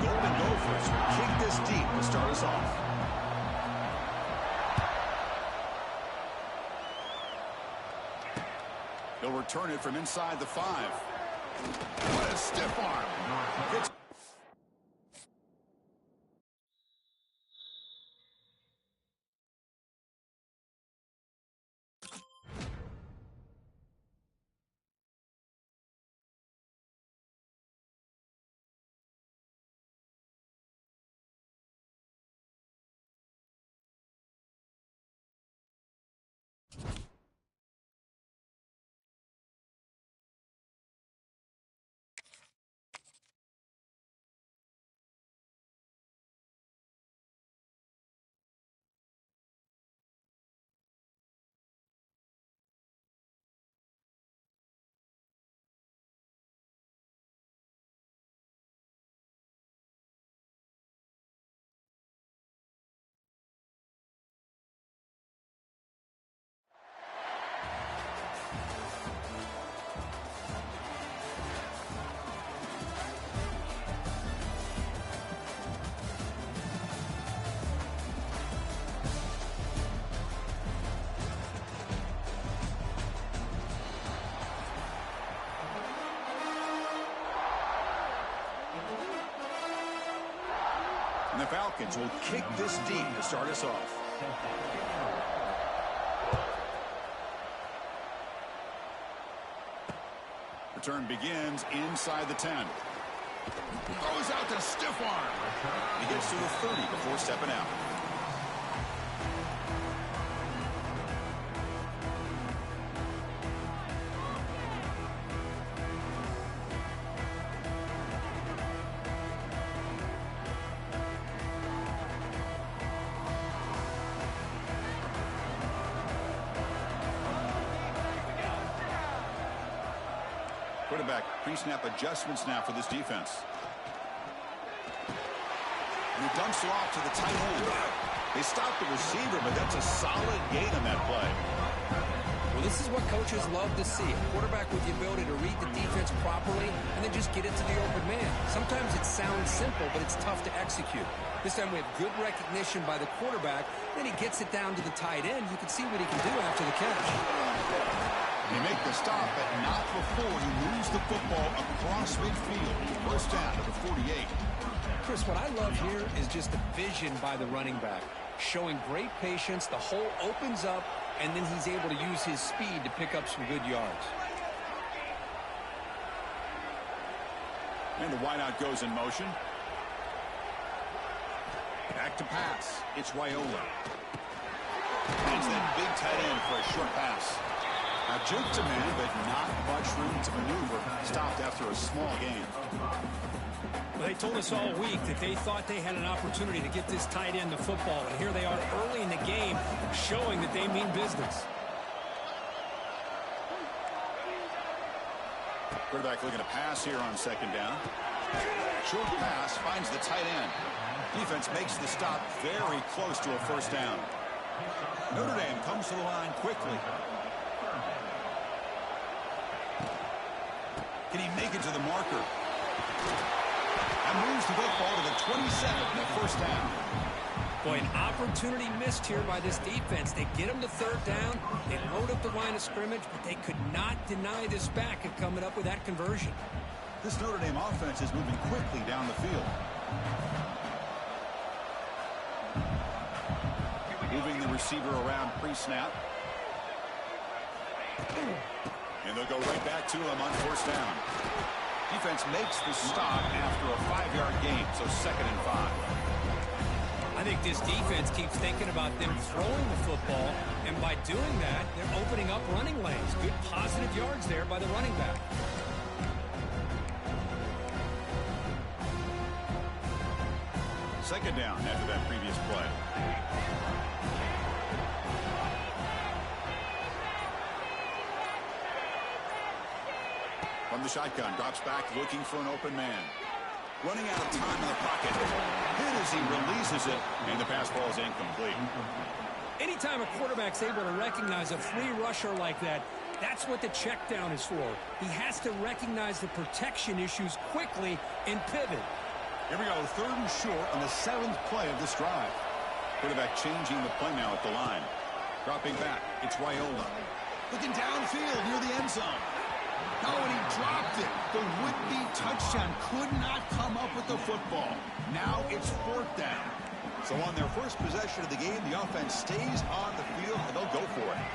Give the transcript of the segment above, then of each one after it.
Golden Gophers will kick this deep to start us off. They'll return it from inside the 5. What a stiff arm. It's and the Falcons will kick this deep to start us off. Return begins inside the 10. Goes out to stiff arm. He gets to the 30 before stepping out. Quarterback pre-snap adjustments now for this defense. And he dumps it off to the tight end. They stop the receiver, but that's a solid gain on that play. Well, this is what coaches love to see. A quarterback with the ability to read the defense properly and then just get it to the open man. Sometimes it sounds simple, but it's tough to execute. This time we have good recognition by the quarterback. Then he gets it down to the tight end. You can see what he can do after the catch. They make the stop, but not before he moves the football across midfield. First down to the 48. Chris, what I love here is just the vision by the running back. Showing great patience, the hole opens up, and then he's able to use his speed to pick up some good yards. And the wideout goes in motion. Back to pass. It's Raiola. Finds that big tight end for a short pass. Now, juke to man, but not much room to maneuver. Stopped after a small gain. Well, they told us all week that they thought they had an opportunity to get this tight end the football, and here they are early in the game showing that they mean business. Quarterback looking to pass here on second down. Short pass finds the tight end. Defense makes the stop very close to a first down. Notre Dame comes to the line quickly. Can he make it to the marker? And moves the football to the 27, the first down. Boy, an opportunity missed here by this defense. They get him to third down. They load up the line of scrimmage, but they could not deny this back and coming up with that conversion. This Notre Dame offense is moving quickly down the field. Moving the receiver around pre-snap. And they'll go right back to him on first down. Defense makes the stop after a 5-yard gain, so 2nd and 5. I think this defense keeps thinking about them throwing the football, and by doing that, they're opening up running lanes. Good positive yards there by the running back. Second down after that previous play. From the shotgun, drops back, looking for an open man. Running out of time in the pocket. Hit as he releases it, and the pass ball is incomplete. Anytime a quarterback's able to recognize a free rusher like that, that's what the check down is for. He has to recognize the protection issues quickly and pivot. Here we go, 3rd and short on the 7th play of this drive. Quarterback changing the play now at the line. Dropping back, it's Raiola. Looking downfield near the end zone. Oh, and he dropped it. The would-be touchdown could not come up with the football. Now it's 4th down. So on their first possession of the game, the offense stays on the field, and they'll go for it.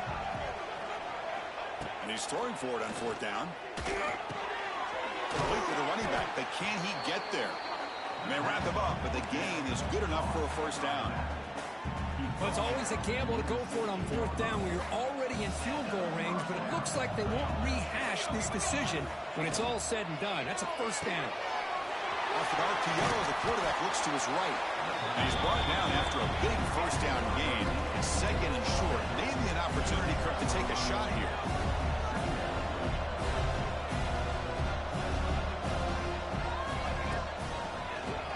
And he's throwing for it on 4th down. Complete with the running back, but can he get there? And they wrap him up, but the gain is good enough for a 1st down. Well, it's always a gamble to go for it on 4th down when you're already in field goal range, but it looks like they won't rehash this decision when it's all said and done. That's a 1st down. Off an RPO, the quarterback looks to his right. And he's brought down after a big 1st down gain. 2nd and short. Maybe an opportunity for him to take a shot here.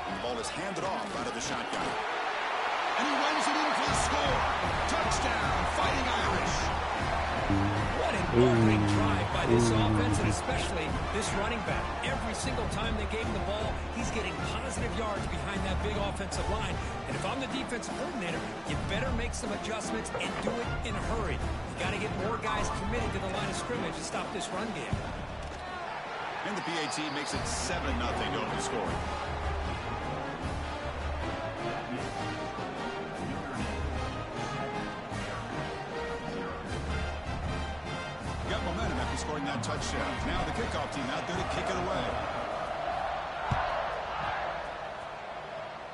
And the ball is handed off out of the shotgun. And he runs it in for the score. Touchdown, Fighting Irish. What an opening drive by this offense, and especially this running back. Every single time they gave him the ball, he's getting positive yards behind that big offensive line. And if I'm the defensive coordinator, you better make some adjustments and do it in a hurry. You got to get more guys committed to the line of scrimmage to stop this run game. And the PAT makes it 7-0 to open the score. Got momentum after scoring that touchdown. Now the kickoff team out there to kick it away.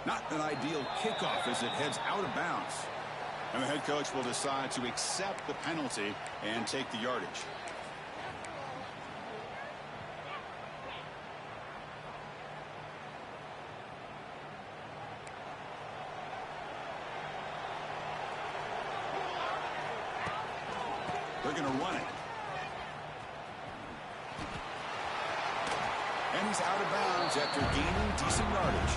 Not an ideal kickoff as it heads out of bounds. And the head coach will decide to accept the penalty and take the yardage. They're going to run it. And he's out of bounds after gaining decent yardage.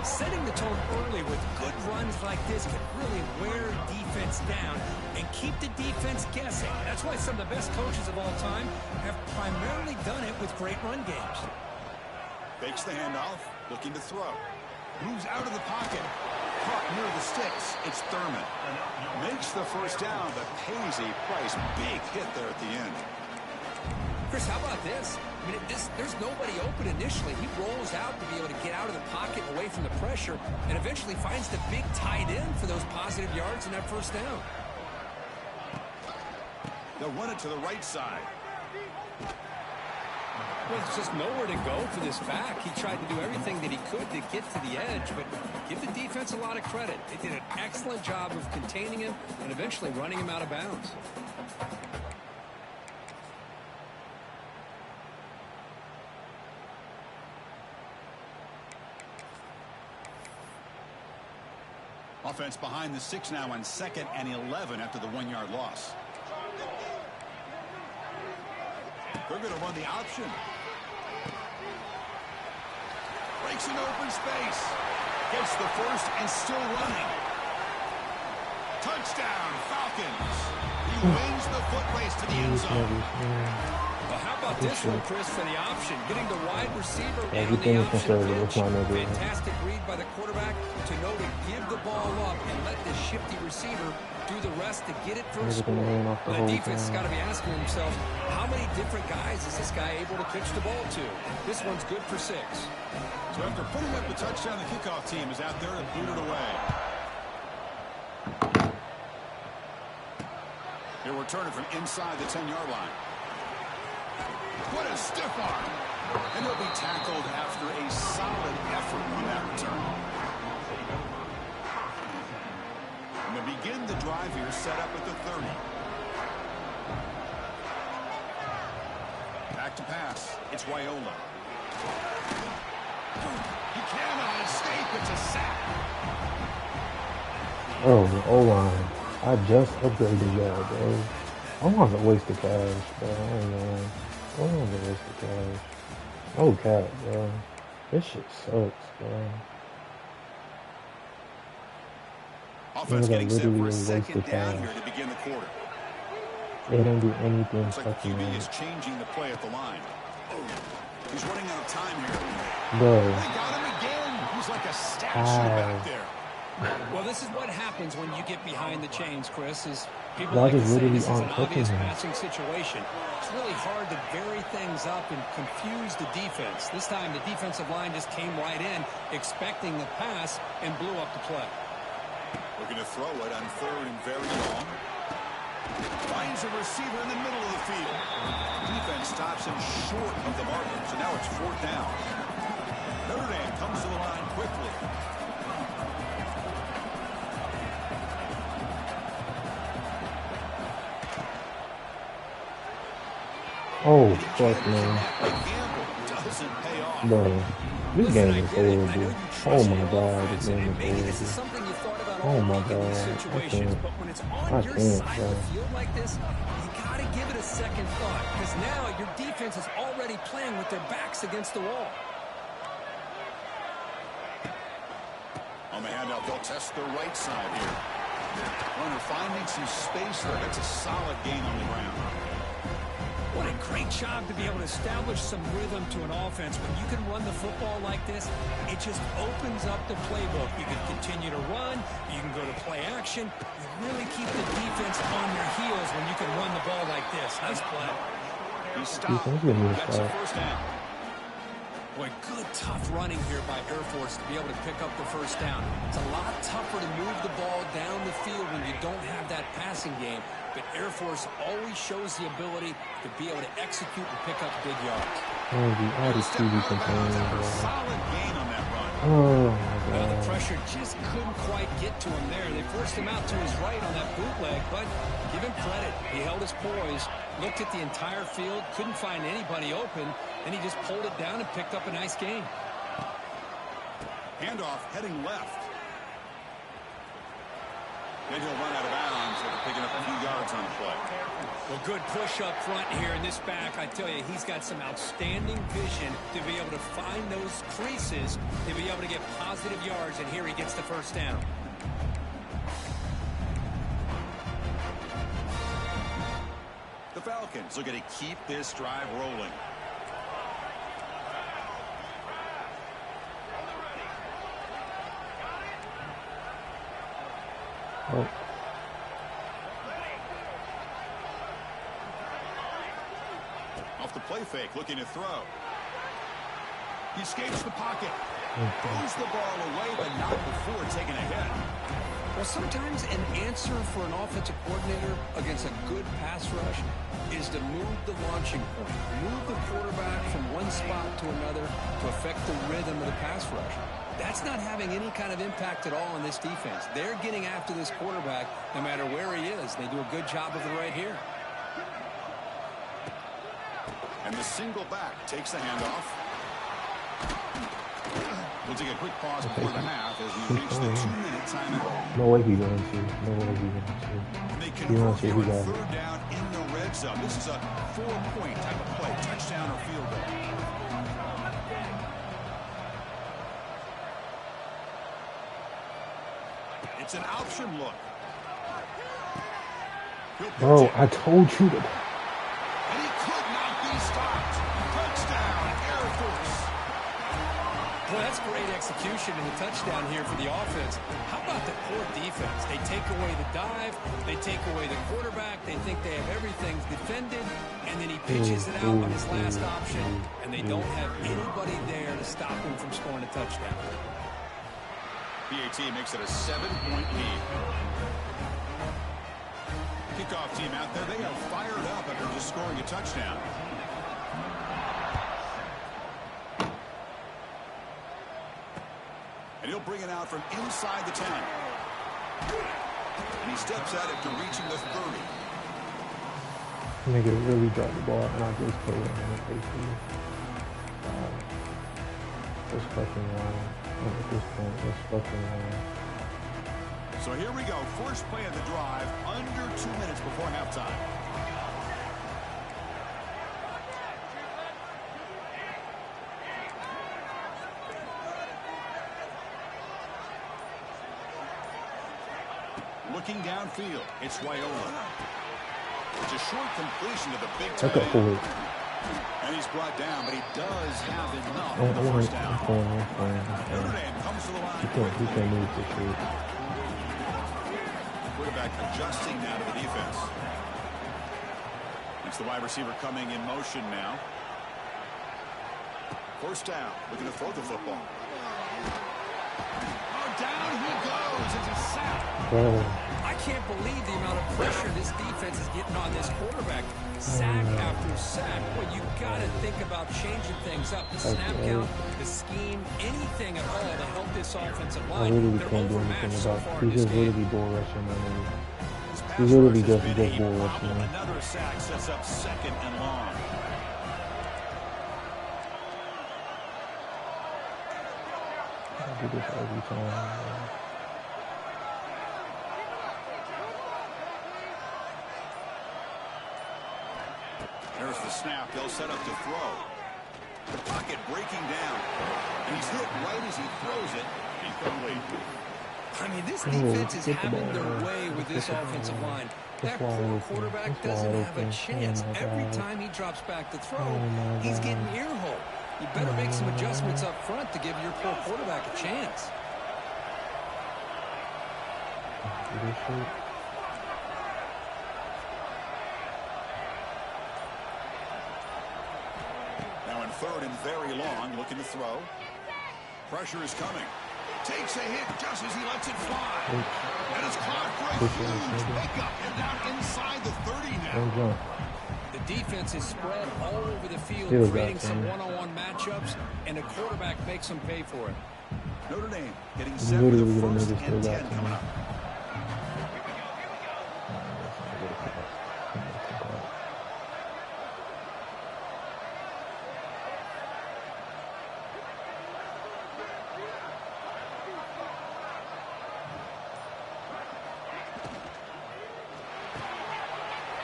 Setting the tone early with good runs like this can really wear defense down and keep the defense guessing. That's why some of the best coaches of all time have primarily done it with great run games. Fakes the handoff, looking to throw. Moves out of the pocket. Caught near the sticks. It's Thurman. Makes the 1st down, but pays a price. Big hit there at the end. Chris, how about this? I mean, there's nobody open initially. He rolls out to be able to get out of the pocket away from the pressure and eventually finds the big tight end for those positive yards in that 1st down. They'll run it to the right side. Well, there's just nowhere to go for this back. He tried to do everything that he could to get to the edge, but give the defense a lot of credit. They did an excellent job of containing him and eventually running him out of bounds. Offense behind the 6 now on 2nd and 11 after the 1-yard loss. They're going to run the option. Breaks an open space. Gets the 1st and still running. Touchdown, Falcons. He wins the foot race to the end zone. Well, how about this one, Chris, for the option? Getting the wide receiver and the Everything is option conservative. pitch. Fantastic read by the quarterback to know to give the ball up and let the shifty receiver do the rest to get it for a score. The defense has got to be asking themselves, how many different guys is this guy able to pitch the ball to? This one's good for 6. So after putting up the touchdown, the kickoff team is out there to boot it away. He'll return it from inside the 10-yard line. What a stiff arm. And he'll be tackled after a solid effort on that return. And they begin the drive here, set up at the 30. Back to pass. It's Raiola. He cannot escape. It's a sack. Oh, the O-line. I just upgraded y'all, bro. I'm on a waste of cash, bro. I don't know. I'm on a waste of cash. No cap, bro. This shit sucks, bro. Offense getting set for a 2nd down here to begin the quarter. They don't do anything. Looks like QB is changing the play at the line. He's running out of time here. Bro. They got him again. back there. Well, this is what happens when you get behind the chains, Chris, is people Y'all like to just say literally this is an aren't touching obvious him. passing situation. It's really hard to vary things up and confuse the defense. This time, the defensive line just came right in, expecting the pass, and blew up the play. Looking to throw it on 3rd and very long. Finds a receiver in the middle of the field. Defense stops him short of the marker, so now it's 4th down. Notre Dame comes to the line quickly. Oh, fuck, man. Gamble doesn't pay off. Bro, this game is horrible. Oh, my God, this game is Maybe this is horrible. something you thought about Oh, all my week in these God. I situations, can't. but when it's I on your can't, side bro. of the field like this, you gotta give it a second thought, because now your defense is already playing with their backs against the wall. On the handout, they'll test the right side here. Runner finding some space there. That's a solid gain on the ground. What a great job to be able to establish some rhythm to an offense. When you can run the football like this, it just opens up the playbook. You can continue to run. You can go to play action. You really keep the defense on their heels when you can run the ball like this. Nice play. He stopped. Defense give me a That's the stop. 1st down. Boy, good tough running here by Air Force to be able to pick up the 1st down. It's a lot tougher to move the ball down the field when you don't have that passing game. But Air Force always shows the ability to be able to execute and pick up big yards. Oh, the attitude Step out of bounds complaining, after a bro. solid gain on that run. Oh, my Well, the God. pressure just couldn't quite get to him there. They forced him out to his right on that bootleg, but give him credit. He held his poise, looked at the entire field, couldn't find anybody open, and he just pulled it down and picked up a nice gain. Handoff heading left. Then he'll run out of bounds after picking up a few yards on the play. Well, good push up front here in this back. I tell you, he's got some outstanding vision to be able to find those creases, to be able to get positive yards, and here he gets the 1st down. The Falcons looking to keep this drive rolling. Oh, Off the play fake, looking to throw. He escapes the pocket. Throws the ball away, but not before taking a hit. Well, sometimes an answer for an offensive coordinator against a good pass rush is to move the launching point, move the quarterback from one spot to another to affect the rhythm of the pass rush. That's not having any kind of impact at all on this defense. They're getting after this quarterback no matter where he is. They do a good job of it right here. And the single back takes the handoff. We'll take a quick pause before the half as we reach the 2-minute timeout. no way he going to. No way he going to. And they He convert wants to. here He on got it. 3rd down in the red zone. This is a 4-point type of play, touchdown or field goal. It's an option look. He'll pitch Bro, it, I told you to. and he could not be stopped. Touchdown, Air Force. Well, that's great execution and a touchdown here for the offense. How about the poor defense? They take away the dive, they take away the quarterback, they think they have everything defended, and then he pitches it out on his last option, and they don't have anybody there to stop him from scoring a touchdown. PAT makes it a 7-point lead. Kickoff team out there, they are fired up after just scoring a touchdown. And he'll bring it out from inside the 10. And he steps at it to reaching the 30. Nigga really dropped the ball and I just put it on his face. That's fucking wrong. At this point, that's fucking wrong. So here we go. First play of the drive, under 2 minutes before halftime. Looking downfield, it's Wyola. It's a short completion to the big Take tight up for end. it. And he's brought down, but he does have enough I'm for the going, first down. I'm going. Notre Dame comes to the line line He quickly. can't move the shit. Quarterback adjusting now to the defense. It's the wide receiver coming in motion now. First down, looking to throw the football. Oh, down he goes. It's a sack. Bro, I can't believe the amount of pressure this defense is getting on this quarterback. Sack after sack. Well, you got to think about changing things up. The snap count, the scheme, anything at all to help this offensive I line. literally They're can't do overmatched anything so about far it. in He's this just game. literally bull rushing my nigga. This He pass literally rush has just been a bull problem. rushing me. Another sack sets up second and long. I do this every time, bro. There's the snap. They'll set up to throw. The pocket breaking down. And he's hit right as he throws it. Incomplete. I mean, this Oh, defense is get the having ball, their man. way with Get this the ball, offensive man. line. It's That wide poor open. quarterback It's doesn't wide have a open. chance. Oh my Every God. time he drops back to throw, Oh my he's God. getting ear-hole. You better make some adjustments up front to give your poor quarterback a chance. Do this shit. Now in third and very long, looking to throw. Pressure is coming. Takes a hit just as he lets it fly. And it's caught for a Push it, huge nigga. pickup. And down inside the 30 now. Don't jump. The defense is spread all over the field, Feels creating that, some man. one-on-one matchups, and the quarterback makes them pay for it. Notre Dame getting set for the Literally gonna first make it still and got 10 to coming me. up.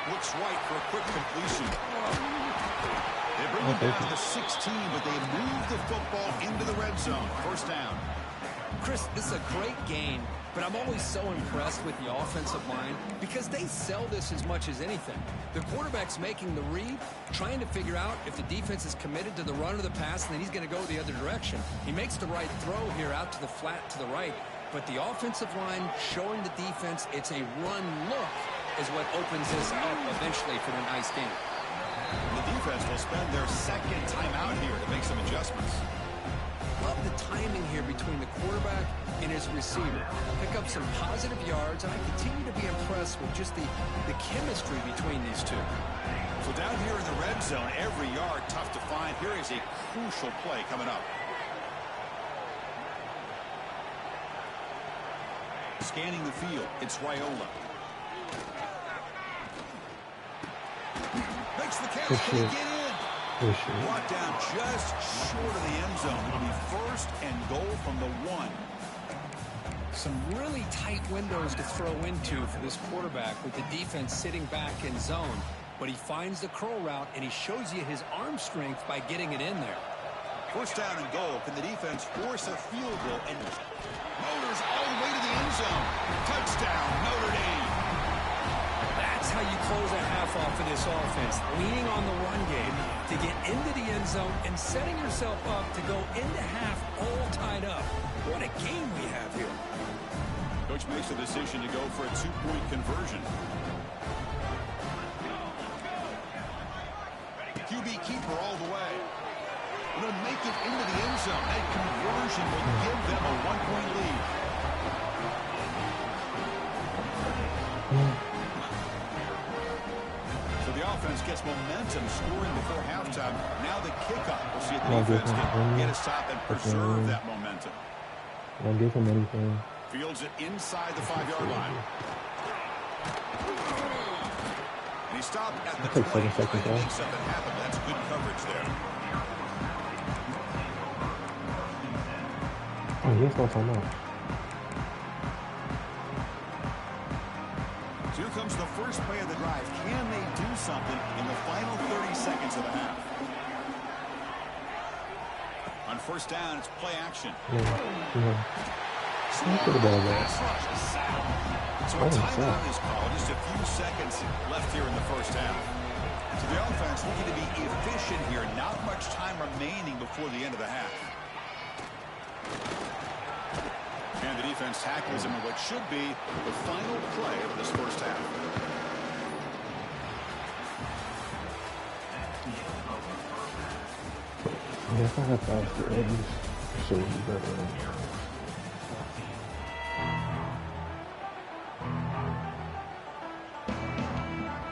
Looks right for a quick completion. They bring it down to the 16, but they move the football into the red zone. First down. Chris, this is a great game, but I'm always so impressed with the offensive line because they sell this as much as anything. The quarterback's making the read, trying to figure out if the defense is committed to the run or the pass, and then he's going to go the other direction. He makes the right throw here out to the flat to the right, but the offensive line showing the defense it's a run look is what opens this up eventually for the nice game. The defense will spend their second timeout here to make some adjustments. Love the timing here between the quarterback and his receiver. Pick up some positive yards, and I continue to be impressed with just the chemistry between these two. So down here in the red zone, every yard tough to find. Here is a crucial play coming up. Scanning the field, it's Raiola. Makes the catch. Can he get in? Brought down just short of the end zone. It'll be first and goal from the 1. Some really tight windows to throw into for this quarterback with the defense sitting back in zone. But he finds the curl route, and he shows you his arm strength by getting it in there. First down and goal. Can the defense force a field goal? And motors all the way to the end zone. Touchdown, Notre Dame. That's how you close a half off of this offense, leaning on the run game to get into the end zone and setting yourself up to go into half all tied up. What a game we have here. Coach makes a decision to go for a 2-point conversion. QB keeper all the way. Will make it into the end zone. That conversion will give them a 1-point lead. So the offense gets momentum, scoring before halftime. Now the kickoff. We'll see if the defense can get a stop and preserve that momentum. Don't give him anything. Fields it inside the 5-yard line. And he stopped at the 20. 7 seconds Trying to make off. something happen. That's good coverage there. Oh, he has no timeout. So here comes the first play of the drive. Can they do something in the final 30 seconds of the half? On first down, it's play action. Yeah. Look at the ball there. Pass rush, a sack. So a timeout is called. Just a few seconds left here in the first half. So the offense looking to be efficient here. Not much time remaining before the end of the half. defense tackles him in what should be the final play of this first half. Yeah, if I had faster edges, it would be better.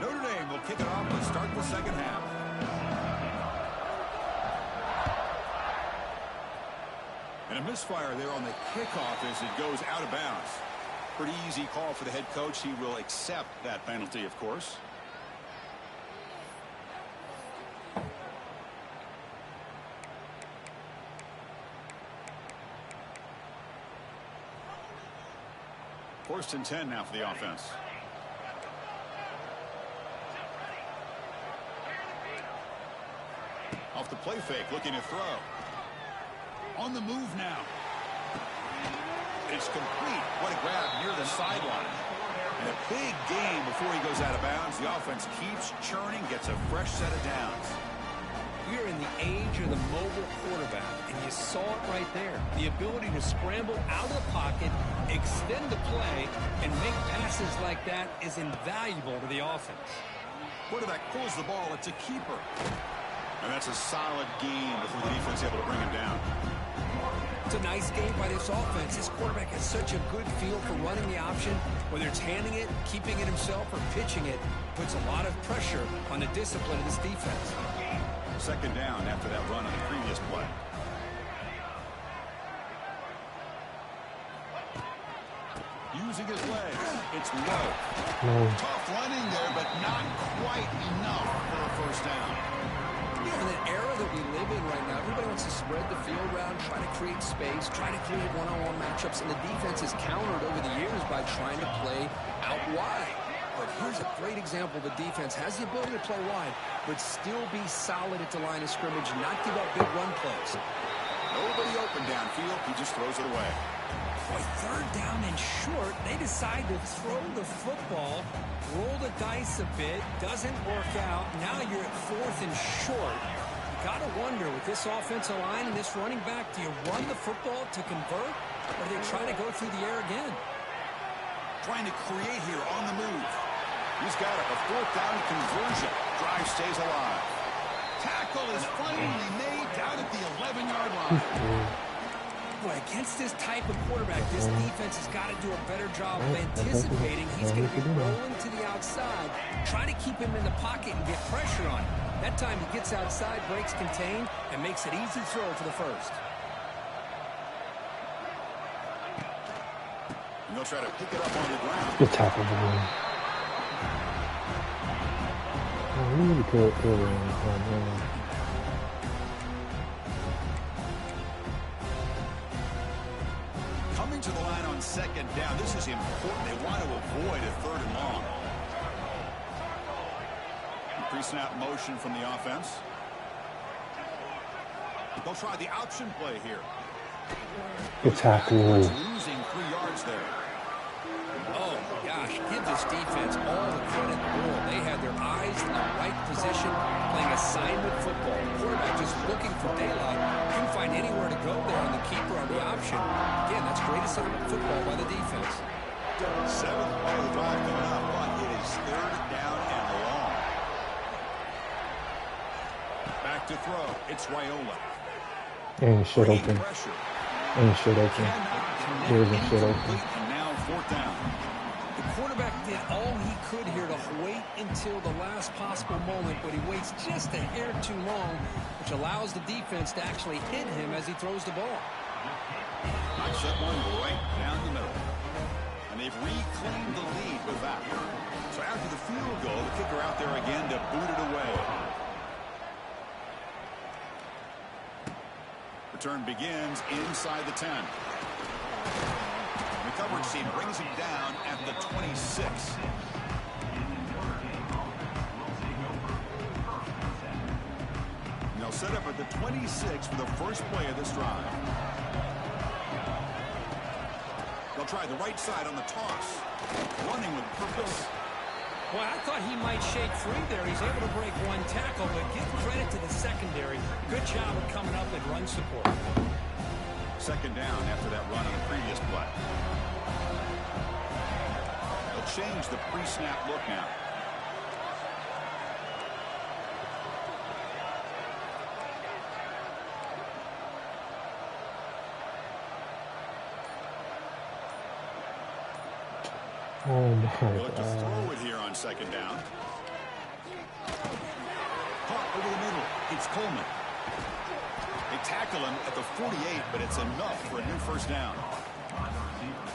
Notre Dame will kick it off to start the second half. And a misfire there on the kickoff as it goes out of bounds. Pretty easy call for the head coach. He will accept that penalty, of course. First and 10 now for the offense. Off the play fake, looking to throw. On the move now. It's complete. What a grab near the sideline. And a big gain before he goes out of bounds. The offense keeps churning, gets a fresh set of downs. We are in the age of the mobile quarterback, and you saw it right there. The ability to scramble out of the pocket, extend the play, and make passes like that is invaluable to the offense. Quarterback pulls the ball. It's a keeper. And that's a solid gain before the defense is able to bring him down. It's a nice game by this offense. This quarterback has such a good feel for running the option. Whether it's handing it, keeping it himself, or pitching it, puts a lot of pressure on the discipline of this defense. Second down after that run on the previous play. Using his legs. It's low. Tough running there, but not quite enough for a first down. You know, in the era that we live in right now, everybody wants to spread the field around, try to create space, try to create one-on-one matchups, and the defense has countered over the years by trying to play out wide. But here's a great example. The defense has the ability to play wide, but still be solid at the line of scrimmage, not give up big run plays. Nobody open downfield. He just throws it away. Boy, third down and short. They decide to throw the football, roll the dice a bit, doesn't work out. Now you're at fourth and short. You got to wonder, with this offensive line and this running back, do you run the football to convert, or do they try to go through the air again? Trying to create here on the move. He's got a fourth down conversion. Drive stays alive. Tackle is finally made down at the 11-yard line. Boy, against this type of quarterback, this defense has got to do a better job of anticipating he's going to be rolling to the outside, try to keep him in the pocket and get pressure on him. That time he gets outside, breaks contain, and makes an easy throw for the first. And they'll try to pick it up on the ground. Good tackle, boy. Oh, we need to kill him. Coming to the line on second down. This is important. They want to avoid a third and long. Pre-snap motion from the offense. They'll try the option play here. Good tackle. Losing 3 yards there. Oh, gosh, give this defense all the credit in the world. They had their eyes in the right position, playing assignment football. The quarterback just looking for daylight. Couldn't find anywhere to go there on the keeper on the option. Again, that's great assignment football by the defense. 7th play of the drive coming up, but it is third down and long. Back to throw. It's Raiola. Ain't shit open. Ain't shit open. There isn't shit open. And now fourth down. The quarterback did all he could here to wait until the last possible moment, but he waits just a hair too long, which allows the defense to actually hit him as he throws the ball. I set one right down the middle. And they've reclaimed the lead with that. So after the field goal, the kicker out there again to boot it away. Return begins inside the 10. The coverage team brings him down at the 26. And they'll set up at the 26 for the first play of this drive. They'll try the right side on the toss. Running with purpose. Boy, I thought he might shake free there. He's able to break one tackle, but give credit to the secondary. Good job of coming up and run support. second down after that run on the previous play. They'll change the pre-snap look now. Oh my They look to God. throw it here on second down. Caught over the middle. It's Coleman. They tackle him at the 48, but it's enough for a new first down.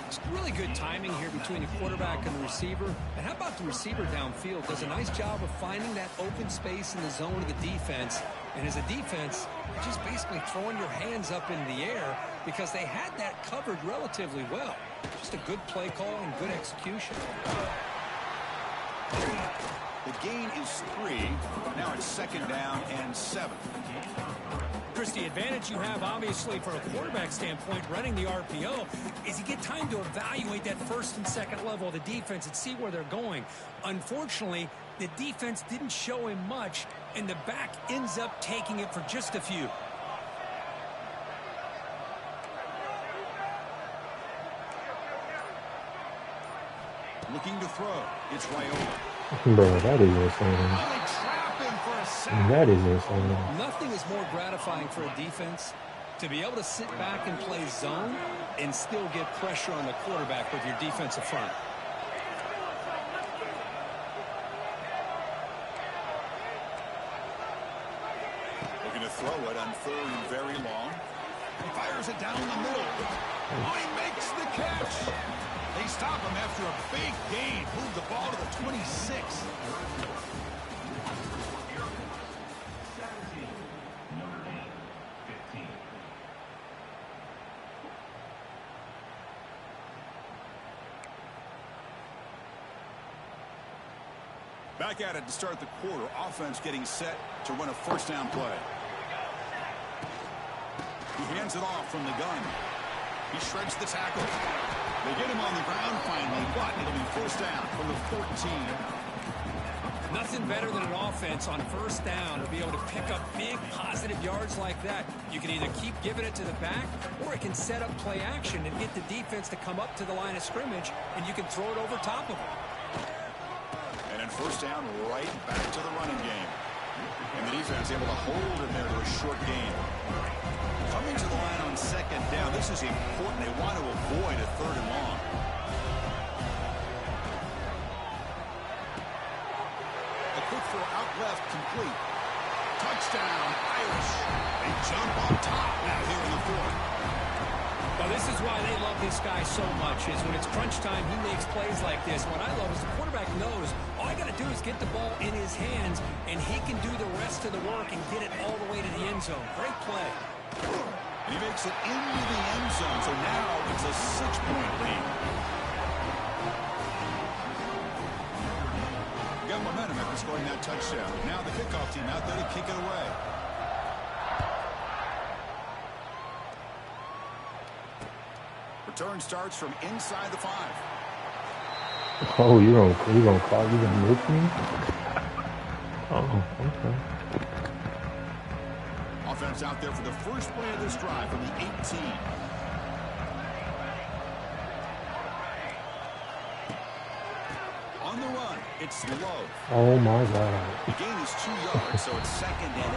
It's really good timing here between the quarterback and the receiver. And how about the receiver downfield? Does a nice job of finding that open space in the zone of the defense. And as a defense, you're just basically throwing your hands up in the air because they had that covered relatively well. Just a good play call and good execution. The gain is 3. Now it's second down and 7. Chris, the advantage you have, obviously, from a quarterback standpoint, running the RPO, is you get time to evaluate that first and second level of the defense and see where they're going. Unfortunately, the defense didn't show him much, and the back ends up taking it for just a few. Looking to throw. It's Raiola. Bro, that is insane. They trap him for a sack. That is insane. Nothing is more gratifying for a defense to be able to sit back and play zone and still get pressure on the quarterback with your defensive front. Looking to throw it on third and very long. He fires it down the middle. Oh, he makes the catch. They stop him after a big gain. Move the ball to the 26. Back at it to start the quarter. Offense getting set to run a first down play. He hands it off from the gun. He shreds the tackle. They get him on the ground finally, but it'll be first down from the 14. Nothing better than an offense on first down to be able to pick up big positive yards like that. You can either keep giving it to the back, or it can set up play action and get the defense to come up to the line of scrimmage, and you can throw it over top of them. And then first down, right back to the running game. And the defense able to hold him there to a short gain. Coming to the line on second down, this is important. They want to avoid a third and long. A quick throw out left, complete. Touchdown, Irish. They jump on top now here in the fourth. Well, this is why they love this guy so much, is when it's crunch time, he makes plays like this. What I love is the quarterback knows all I got to do is get the ball in his hands, and he can do the rest of the work and get it all the way to the end zone. Great play. And he makes it into the end zone, so now it's a 6-point lead. Got momentum after scoring that touchdown. Now the kickoff team out there to kick it away. Return starts from inside the 5. Oh, you gonna call? You gonna move me? Oh, okay. Offense out there for the first play of this drive from the 18. On the run, it's Love. Oh my God. The gain is 2 yards, so it's second and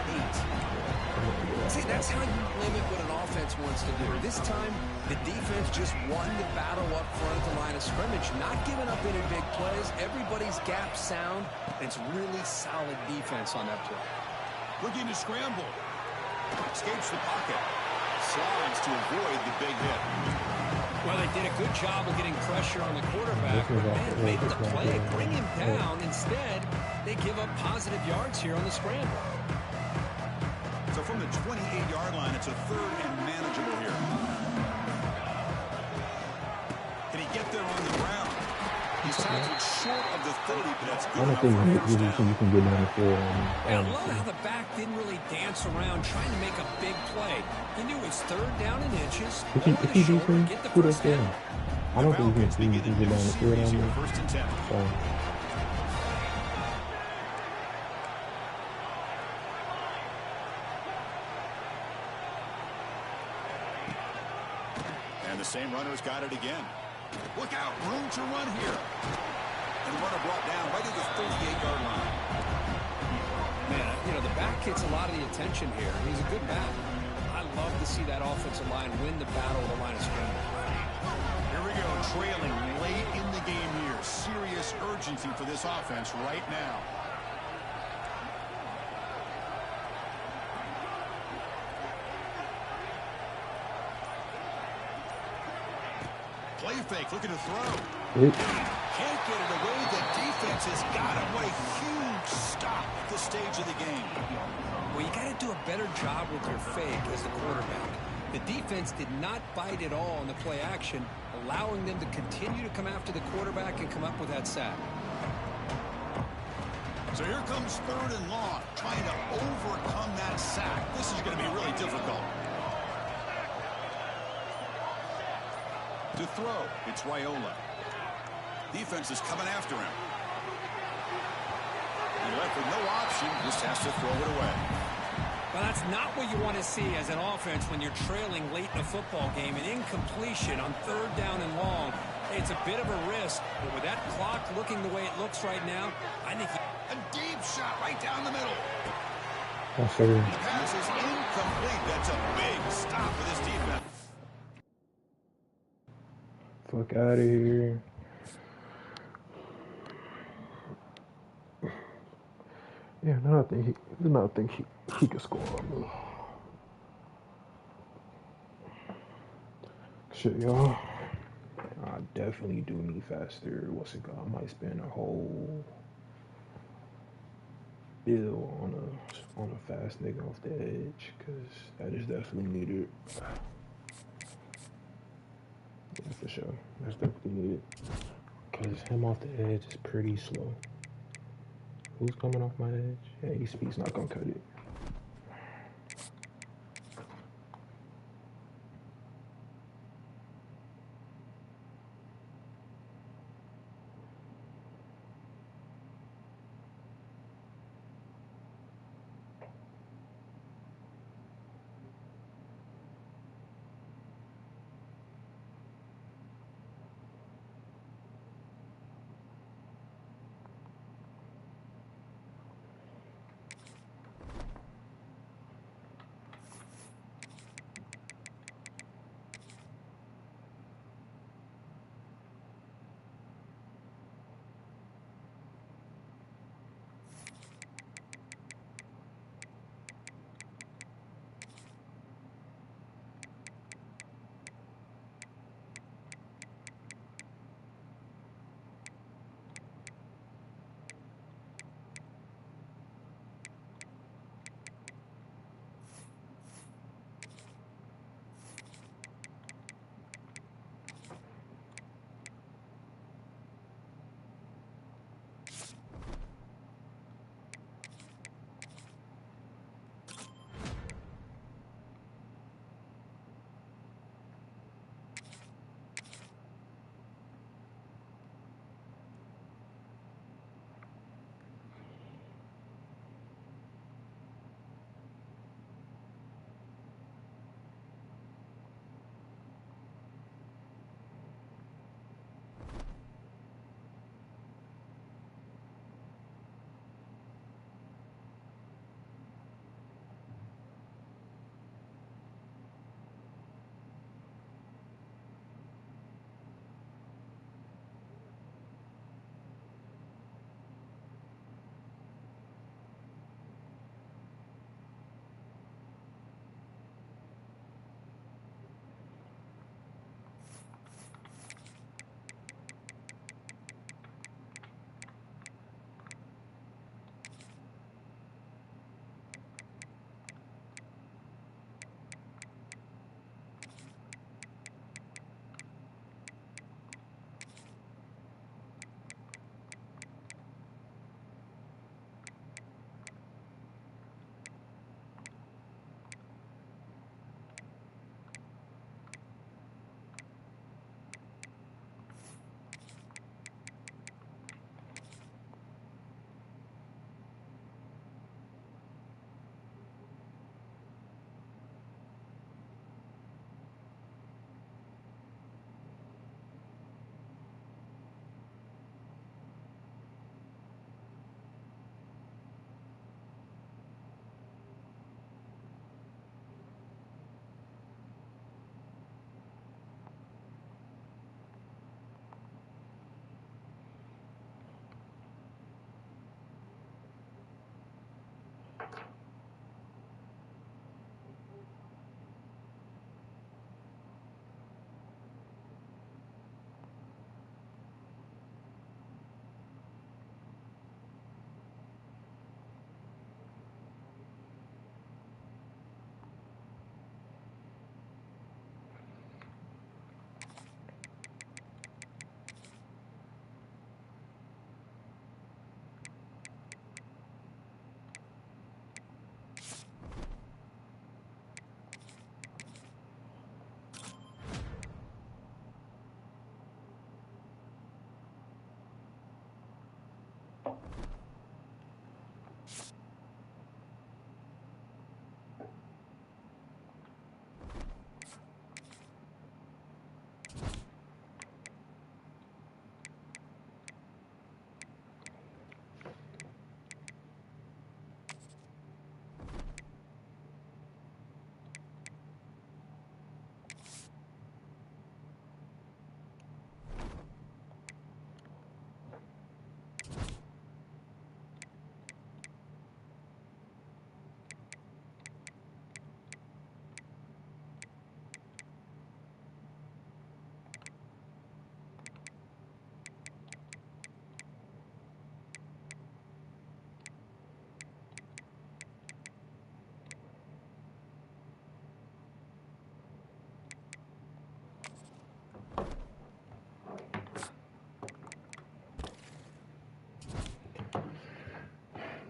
8. See, that's how you limit what an offense wants to do. This time, the defense just won the battle up front at the line of scrimmage, not giving up any big plays. Everybody's gap sound. It's really solid defense on that play. Looking to scramble. Escapes the pocket. Slides to avoid the big hit. Well, they did a good job of getting pressure on the quarterback, but man, make the play, bring him down. Instead, they give up positive yards here on the scramble. So from the 28-yard line, it's a third and manageable here. Can he get there on the ground? He's tackled short of the 30, but that's good I don't enough think for you a first down. can get down the field. And I love how the back didn't really dance around trying to make a big play. He knew it was third down and inches, If over the he shoulder, beats get the who first that's down. I don't think Falcons you begin can a get new down the field series on here, me. first and 10. So, And the same runner's got it again. Look out, room to run here. And the runner brought down right at the 38-yard line. Man, you know, the back gets a lot of the attention here. He's a good back. I love to see that offensive line win the battle of the line of scrimmage. Here we go, trailing late in the game here. Serious urgency for this offense right now. Play fake, looking to throw. Can't get it away. The defense has got him. What a huge stop at this stage of the game. Well, you got to do a better job with your fake as the quarterback. The defense did not bite at all in the play action, allowing them to continue to come after the quarterback and come up with that sack. So here comes 3rd and long, trying to overcome that sack. This is going to be really difficult. To throw, it's Raiola. Defense is coming after him. He left with no option, just has to throw it away. Well, that's not what you want to see as an offense when you're trailing late in a football game. An incompletion on 3rd down and long. Hey, it's a bit of a risk, but with that clock looking the way it looks right now, I think a deep shot right down the middle. That's The pass is incomplete. That's a big stop for this defense. Fuck out of here. Yeah, no, I think he could score on me. Shit, y'all. I definitely do need faster. What's it called? I might spend a whole bill on a fast nigga off the edge, cause that is definitely needed. Yeah, for sure. That's definitely needed. Cause him off the edge is pretty slow. Who's coming off my edge? Yeah, speed's not gonna cut it.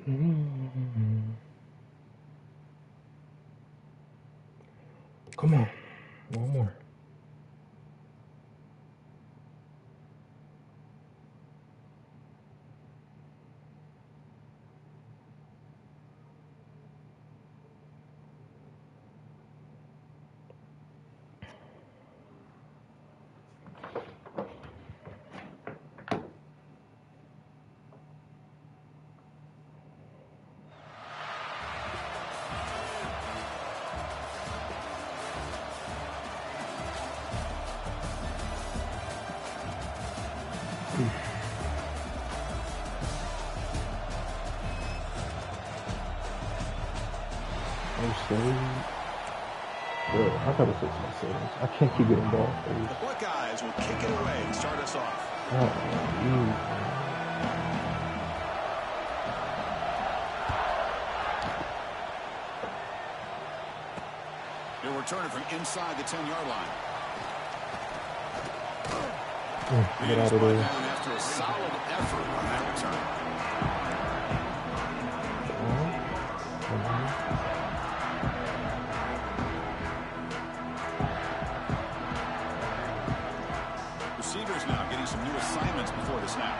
Come on. One more. Bro, I gotta fix my settings. I can't keep getting ball The Buckeyes will kick it away to start us off. They'll return it from inside the 10-yard line. Get out of there. After a solid effort on that return. Receivers now getting some new assignments before the snap.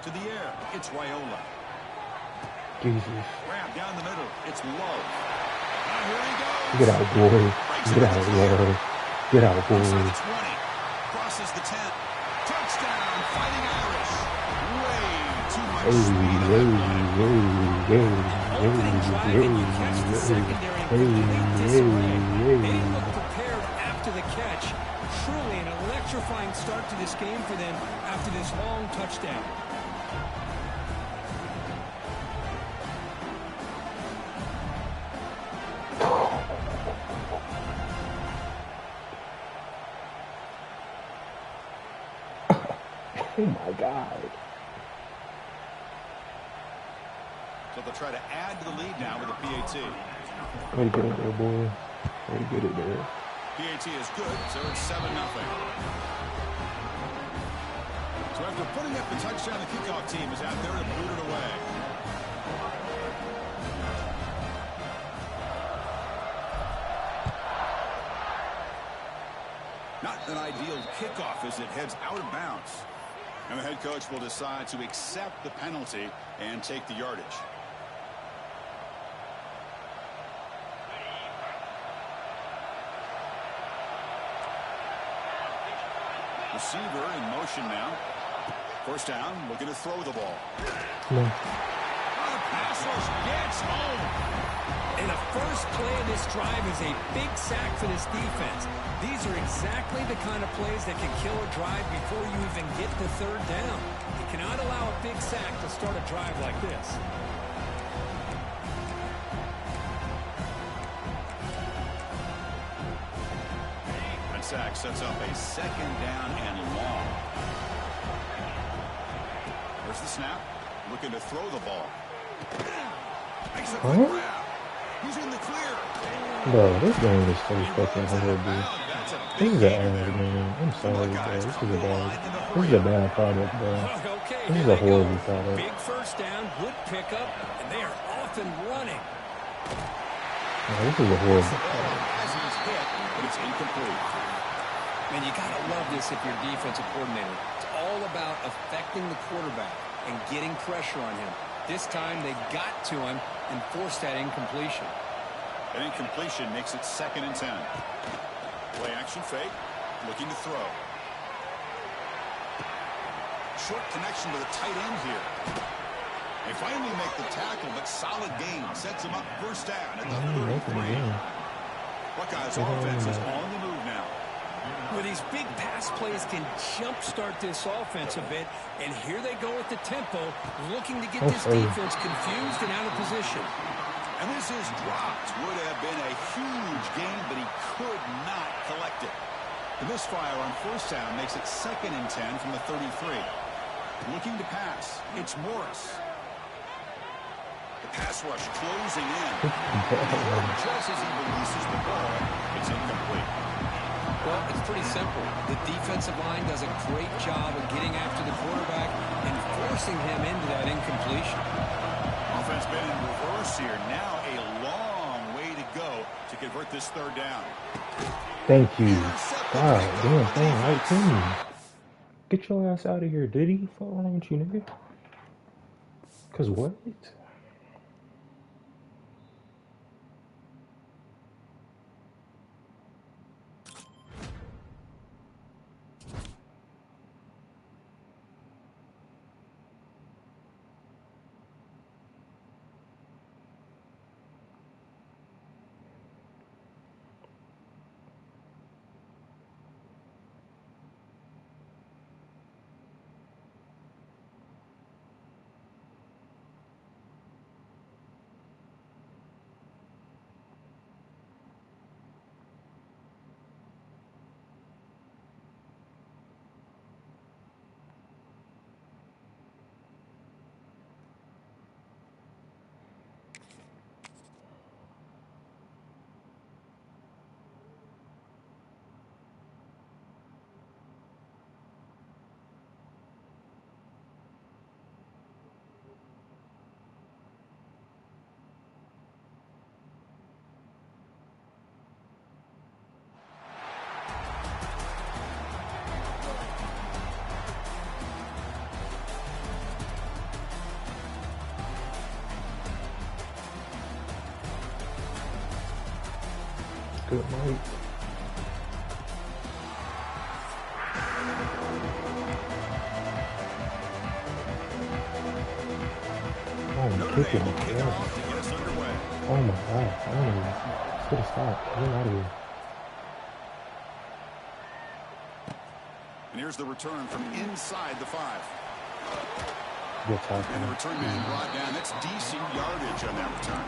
To the air, it's Raiola. Jesus. Grab down the middle, it's Love. And here he goes. Get out, boy. Get out, boy. Get out, boy. Inside the 20. Crosses the 10. Touchdown, Fighting Irish. Way too much speed. Opening drive and you catch the secondary in complete disarray. They didn't look prepared after the catch. Truly an electrifying start to this game for them after this long touchdown. Oh my God. So they'll try to add to the lead now with a PAT. Way to get it there, boy. Way to get it there. PAT is good, so it's 7-0. So after putting up the touchdown, the kickoff team is out there to boot it away. Not an ideal kickoff as it heads out of bounds. And the head coach will decide to accept the penalty and take the yardage. Receiver in motion now. First down, looking to throw the ball. No. Pass rush gets home. And the first play of this drive is a big sack for this defense. These are exactly the kind of plays that can kill a drive before you even get the third down. You cannot allow a big sack to start a drive like this. That sack sets up a second down and long. There's the snap. Looking to throw the ball. Makes a quick grab. He's in the clear. Bro, this game is so fucking horrible. This is an ass game. I'm sorry, bro. This is a bad product, bro. Okay, This is a horrible product. big first down, good pickup, and they are off and running. This is a horrible product. As he's hit, but it's incomplete. Man, you got to love this if you're defensive coordinator. It's all about affecting the quarterback and getting pressure on him. This time they got to him and forced that incompletion. An incompletion makes it 2nd and 10. Play action fake. Looking to throw. Short connection with a tight end here. They finally make the tackle, but solid gain sets them up first down at the 33. Buckeyes offense is on the move now. Well, these big pass plays can jumpstart this offense a bit, and here they go with the tempo, looking to get this defense confused and out of position. And this is dropped. Would have been a huge gain, but he could not collect it. The misfire on first down makes it 2nd and 10 from the 33. Looking to pass. It's Morris. The pass rush closing in. Just as he releases the ball, it's incomplete. Well, it's pretty simple. The defensive line does a great job of getting after the quarterback and forcing him into that incompletion. Defense been in reverse here. Now a long way to go to convert this third down. Thank you. God damn, throwing right to me. Get your ass out of here, Diddy. Fuck wrong with you, nigga? Cause what? Good night. Oh, I'm kicking. Yeah. Oh my god. I don't even. Should have stopped. Get out of here. And here's the return from inside the 5. Good tackle. And the return man brought down. That's decent yardage on that return.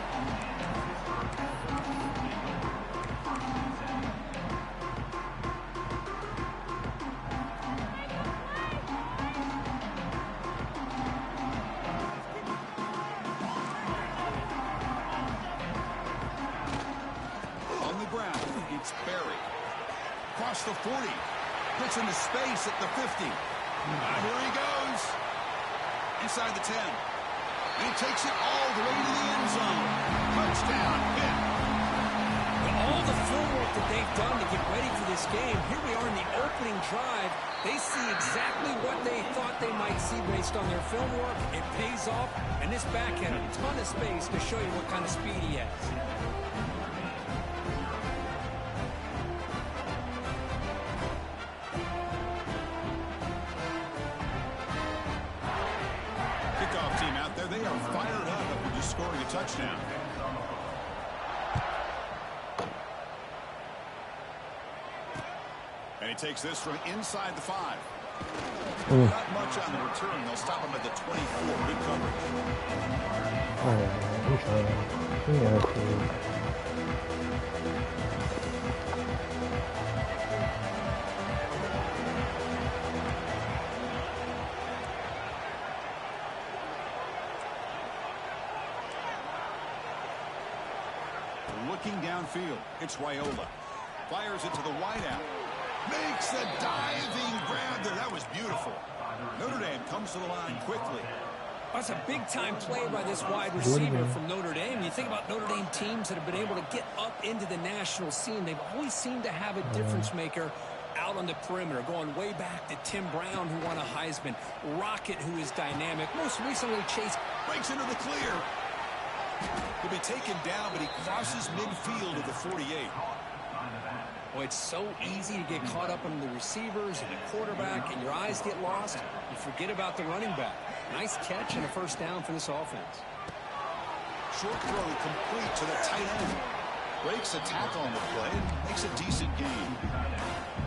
On the ground, it's Barry. Across the 40. Puts into space at the 50. Here he goes. Inside the 10. And he takes it all the way to the end zone. Touchdown. Pitt. All the film work that they've done to get ready for this game, here we are in the opening drive. They see exactly what they thought they might see based on their film work. It pays off, and this back had a ton of space to show you what kind of speed he has. Kickoff team out there, they are fired up after just scoring a touchdown. And he takes this from inside the 5. Not much on the return. They'll stop him at the 24. Good coverage. Alright, I'm trying. Yeah, cool. Looking downfield, it's Raiola. Fires it to the wideout. Makes a diving grab there. That was beautiful. Notre Dame comes to the line quickly. That's a big-time play by this wide receiver from Notre Dame. You think about Notre Dame teams that have been able to get up into the national scene. They've always seemed to have a difference maker out on the perimeter, going way back to Tim Brown, who won a Heisman, Rocket, who is dynamic. Most recently, Chase breaks into the clear. He'll be taken down, but he crosses midfield at the 48. Well, it's so easy to get caught up in the receivers and the quarterback, and your eyes get lost. You forget about the running back. Nice catch and a first down for this offense. Short throw complete to the tight end. Breaks a tackle on the play and makes a decent gain.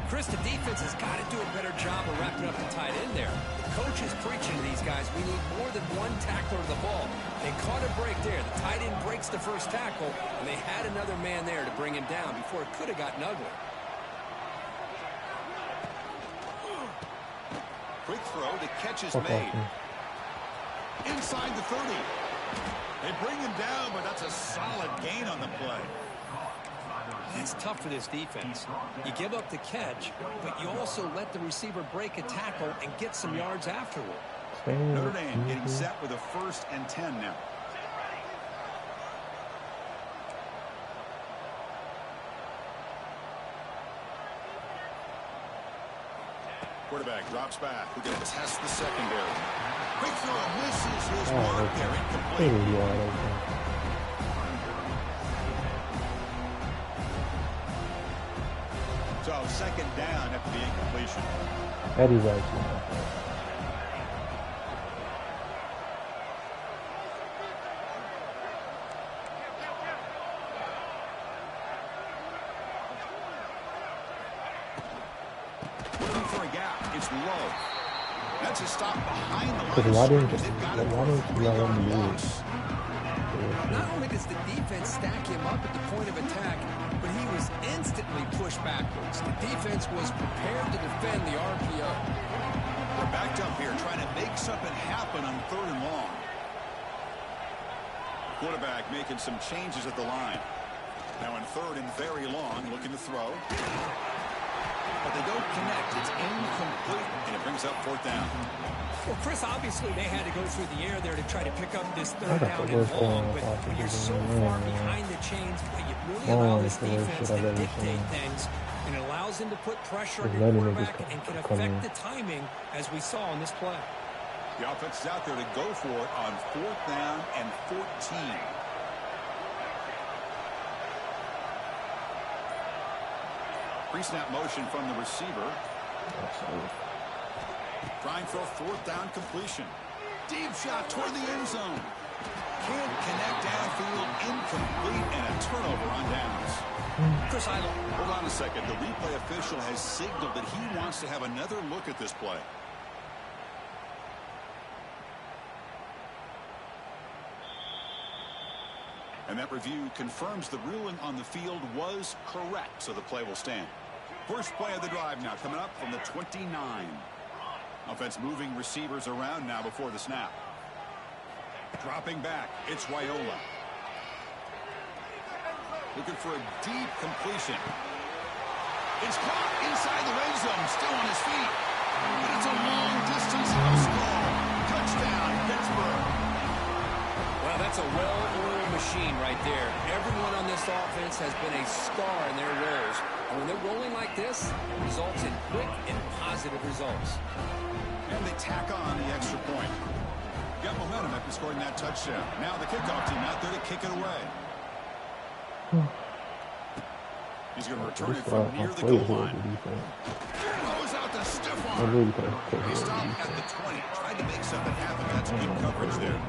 Chris, the defense has got to do a better job of wrapping up the tight end there. The coach is preaching to these guys, we need more than one tackler of the ball. They caught a break there. The tight end breaks the first tackle, and they had another man there to bring him down before it could have gotten ugly. Quick throw, the catch is made. Inside the 30. They bring him down, but that's a solid gain on the play. It's tough for this defense. You give up the catch, but you also let the receiver break a tackle and get some yards afterward. Notre Dame getting set with a 1st and 10 now. Quarterback drops back. We're going to test the secondary. Quick throw misses his Oh, mark okay. there. Incomplete. Pretty wide open. So second down after the incompletion. That is actually not bad. Looking for a gap. It's low. That's a stop behind the line. Because why didn't They've got you it for a let him 3-yard do it? loss. Not only does the defense stack him up at the point of attack, but he was instantly pushed backwards. The defense was prepared to defend the RPO. They're backed up here trying to make something happen on 3rd and long. Quarterback making some changes at the line. Now in 3rd and very long, looking to throw. But they don't connect. It's incomplete, and it brings up 4th down. Well, Chris, obviously they had to go through the air there to try to pick up this I 3rd got down the and worst thing long, on but offense when you're is so in the far line, behind the chains, you really Oh, allow that's this the worst defense shit I've to ever dictate seen. things, and it allows them to put pressure on Just your letting quarterback niggas and can come affect in. the timing, as we saw on this play. The offense is out there to go for it on 4th down and 14. Pre-snap motion from the receiver. Trying for a 4th down completion. Deep shot toward the end zone. Can't connect downfield. Incomplete, and a turnover on downs. Chris, Hold on a second. The replay official has signaled that he wants to have another look at this play. And that review confirms the ruling on the field was correct, so the play will stand. First play of the drive now coming up from the 29. Offense moving receivers around now before the snap. Dropping back, it's Raiola. Looking for a deep completion. It's caught inside the red zone, still on his feet. And it's a long distance house call. Touchdown, Pittsburgh. Well, that's a well-oiled machine right there. Everyone on this offense has been a star in their roles. And when they're rolling like this, it results in quick and positive results. And they tack on the extra point. Got momentum after scoring that touchdown. Now the kickoff team out there to kick it away. He's going to return it from near the goal line. Throws out the stiff arm. They stop at the 20. Tried to make something happen. That's good coverage there.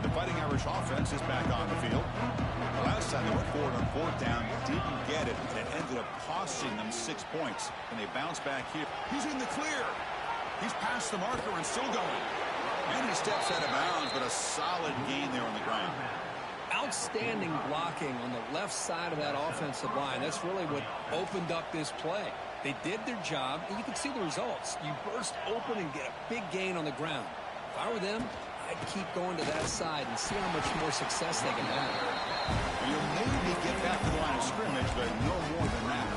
The Fighting Irish offense is back on the field. The last time they went forward on 4th down, didn't get it, and it ended up costing them 6 points. And they bounce back here. He's in the clear. He's past the marker and still going. And he steps out of bounds, but a solid gain there on the ground. Outstanding blocking on the left side of that offensive line. That's really what opened up this play. They did their job, and you can see the results. You burst open and get a big gain on the ground. If I were them, I'd keep going to that side and see how much more success they can have. You'll maybe get back to the line of scrimmage, but no more than that.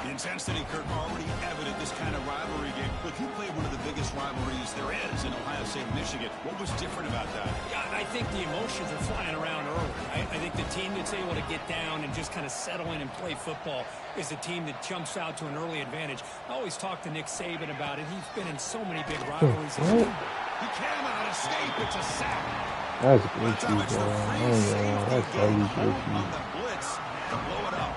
The intensity, Kirk, already evident this kind of rivalry game. Look, you played one of the biggest rivalries there is in Ohio State and Michigan. What was different about that? Yeah, I think the emotions are flying around early. I think the team that's able to get down and just kind of settle in and play football is the team that jumps out to an early advantage. I always talk to Nick Saban about it. He's been in so many big rivalries. He cannot escape. It's a sack. That's glitchy, bro. That's totally glitchy. On the blitz to blow it up.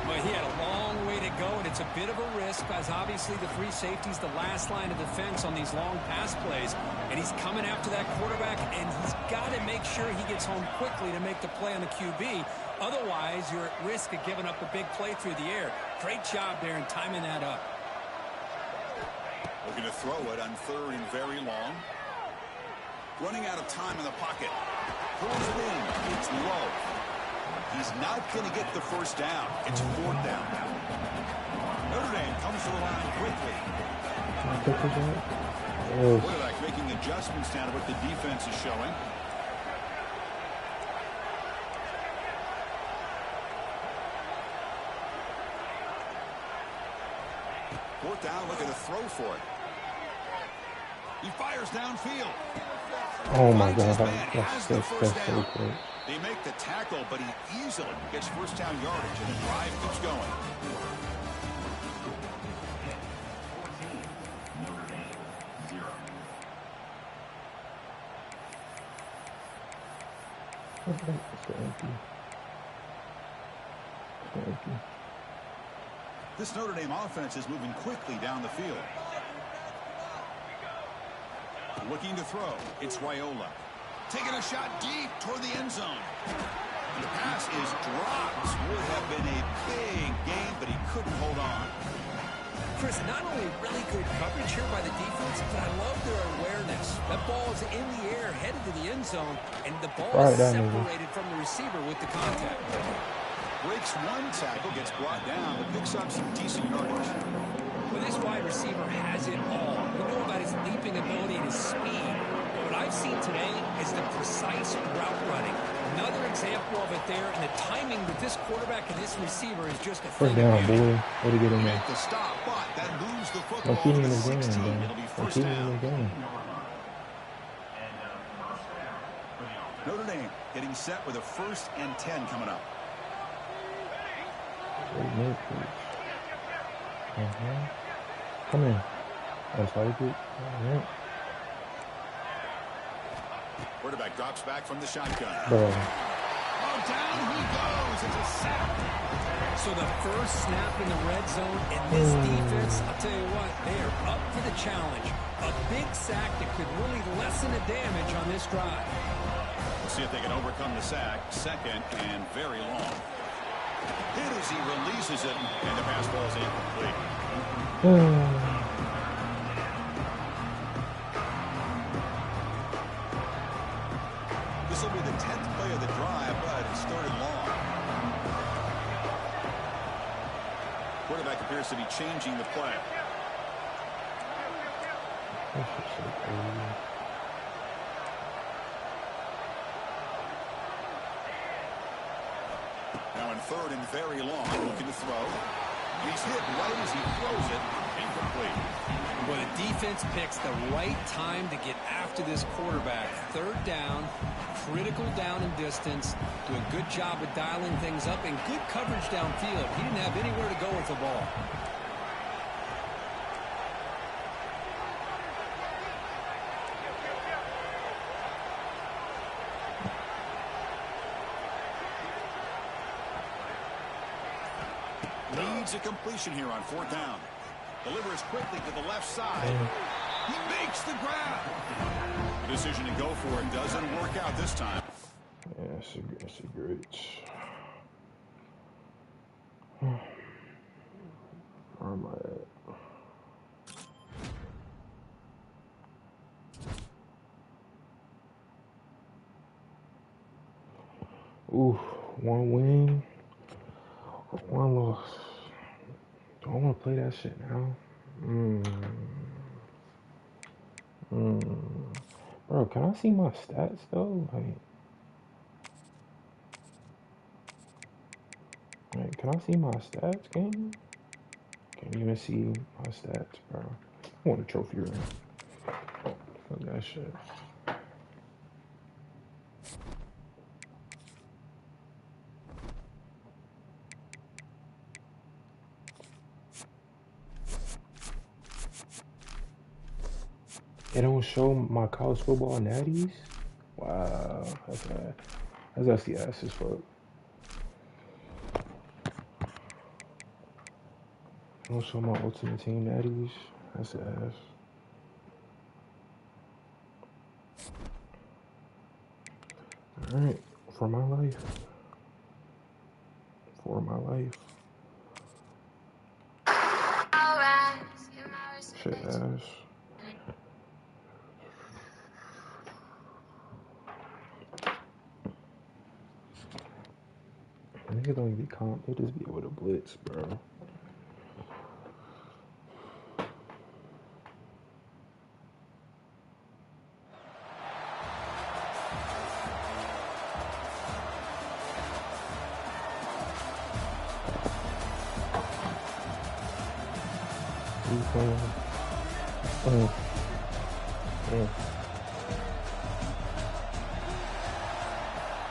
Well, he had a long way to go, and it's a bit of a risk, as obviously the free safety's the last line of defense on these long pass plays, and he's coming after that quarterback, and he's got to make sure he gets home quickly to make the play on the QB. Otherwise, you're at risk of giving up a big play through the air. Great job there in timing that up. Looking to throw it on 3rd and very long. Running out of time in the pocket. Pulls it in. It's low. He's not going to get the first down. It's 4th down now. Notre Dame comes to the line quickly. Quarterback making adjustments down to what the defense is showing. Fourth down, looking to throw for it. He fires downfield. Oh my God, that's so quick. They make the tackle, but he easily gets first down yardage, and the drive keeps going. This Notre Dame offense is moving quickly down the field. Looking to throw. It's Raiola. Taking a shot deep toward the end zone. And the pass is dropped. Would have been a big gain, but he couldn't hold on. Chris, not only really good coverage here by the defense, but I love their awareness. That ball is in the air, headed to the end zone, and the ball is separated from the receiver with the contact. Breaks one tackle, gets brought down, but picks up some decent yardage. Well, this wide receiver has it all. We know about his leaping ability and his speed. What I've seen today is the precise route running. Another example of it there, and the timing with this quarterback and this receiver is just a thing. First down, boy. Way to get in there. The stop, but that moves the football Don't keep him to in the the game, 16. man. It'll be Don't first keep him in the down. game. Notre Dame getting set with a 1st and 10 coming up. Come in. That's how you do it. Quarterback drops back from the shotgun. Bro. Oh, down he goes. It's a sack. So the first snap in the red zone, and this defense, I'll tell you what, they are up for the challenge. A big sack that could really lessen the damage on this drive. We'll see if they can overcome the sack. 2nd and very long. Hit as he releases it, and the pass ball is incomplete. This will be the 10th play of the drive, but it's 3rd and long. Quarterback appears to be changing the play. Now in 3rd and very long, looking to throw. He's hit right as he throws it. Incomplete. Well, the defense picks the right time to get after this quarterback. 3rd down, critical down and distance. Do a good job of dialing things up and good coverage downfield. He didn't have anywhere to go with the ball. Needs a completion here on 4th down. Delivers quickly to the left side. He makes the grab. The decision to go for it doesn't work out this time. Yeah, that's a great. Where am I at? Ooh, 1 win, 1 loss. Do I want to play that shit now? Bro, can I see my stats though? Like, can I see my stats, game? Can't even see my stats, bro. I want a trophy ring. Fuck that shit. It don't show my college football natties? Wow, that's actually ass as fuck. It don't show my ultimate team natties? That's ass. Alright, for my life. For my life. Shit ass. Niggas don't even be calm. They just be able to blitz, bro.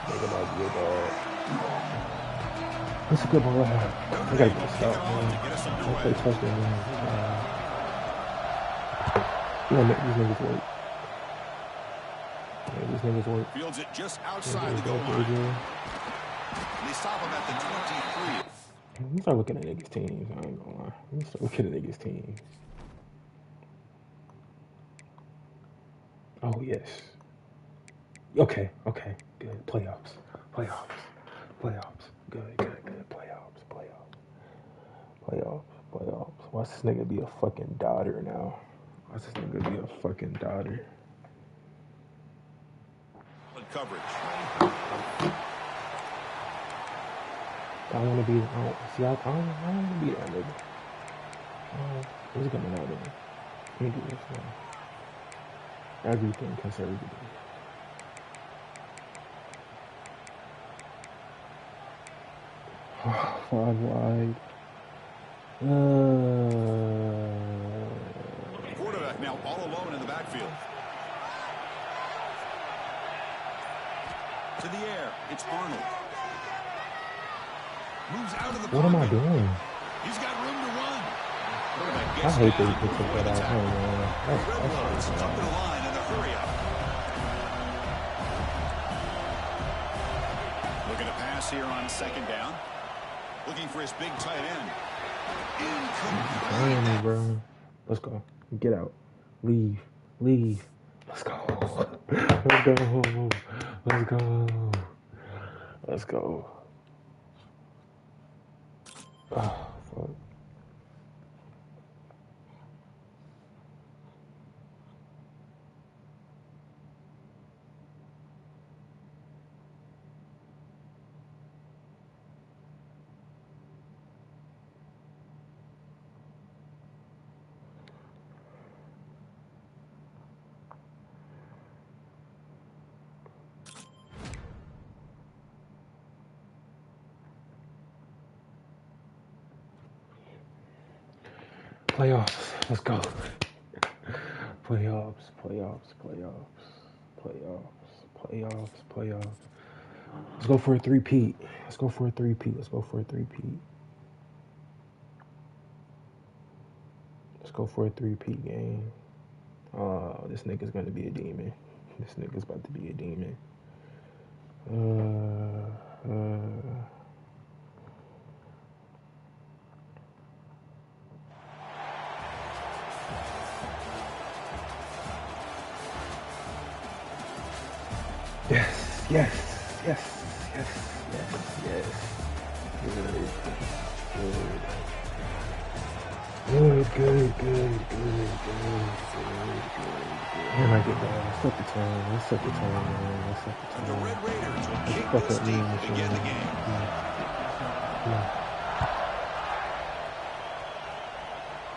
Nigga about good dog. That's a good ball. I gotta get a stop, man. I'll play touchdown. You gotta make these niggas work. Yeah, these niggas work. Fields it just outside the goal line. They stop him at the 23. Let me start looking at niggas' teams. I ain't gonna lie. Let me start looking at niggas' teams. Oh, yes. Okay. Good. Playoffs. Good. Playoffs. Watch this nigga be a fucking daughter now. Good coverage. I want to be. I don't want to be that nigga. What's coming out there? Can't do this now. Everything conservative. Five wide. Quarterback now all alone in the backfield. To the air, it's Arnold. Moves out of the What am I doing? He's got room to run. I hate that he puts that out. I don't know. That's up to the line in the hurry up. Looking to pass here on second down. Looking for his big tight end. Incomplete. Bro. Let's go. Get out. Leave. Let's go. Oh, fuck. Playoffs. Let's go. Playoffs. Let's go for a three-peat. Let's go for a three-peat game. Oh, this nigga's gonna be a demon. This nigga's about to be a demon. Yes. Good. And I get that. Let's set the tone, man. The Red Raiders will kick this deep to begin the game.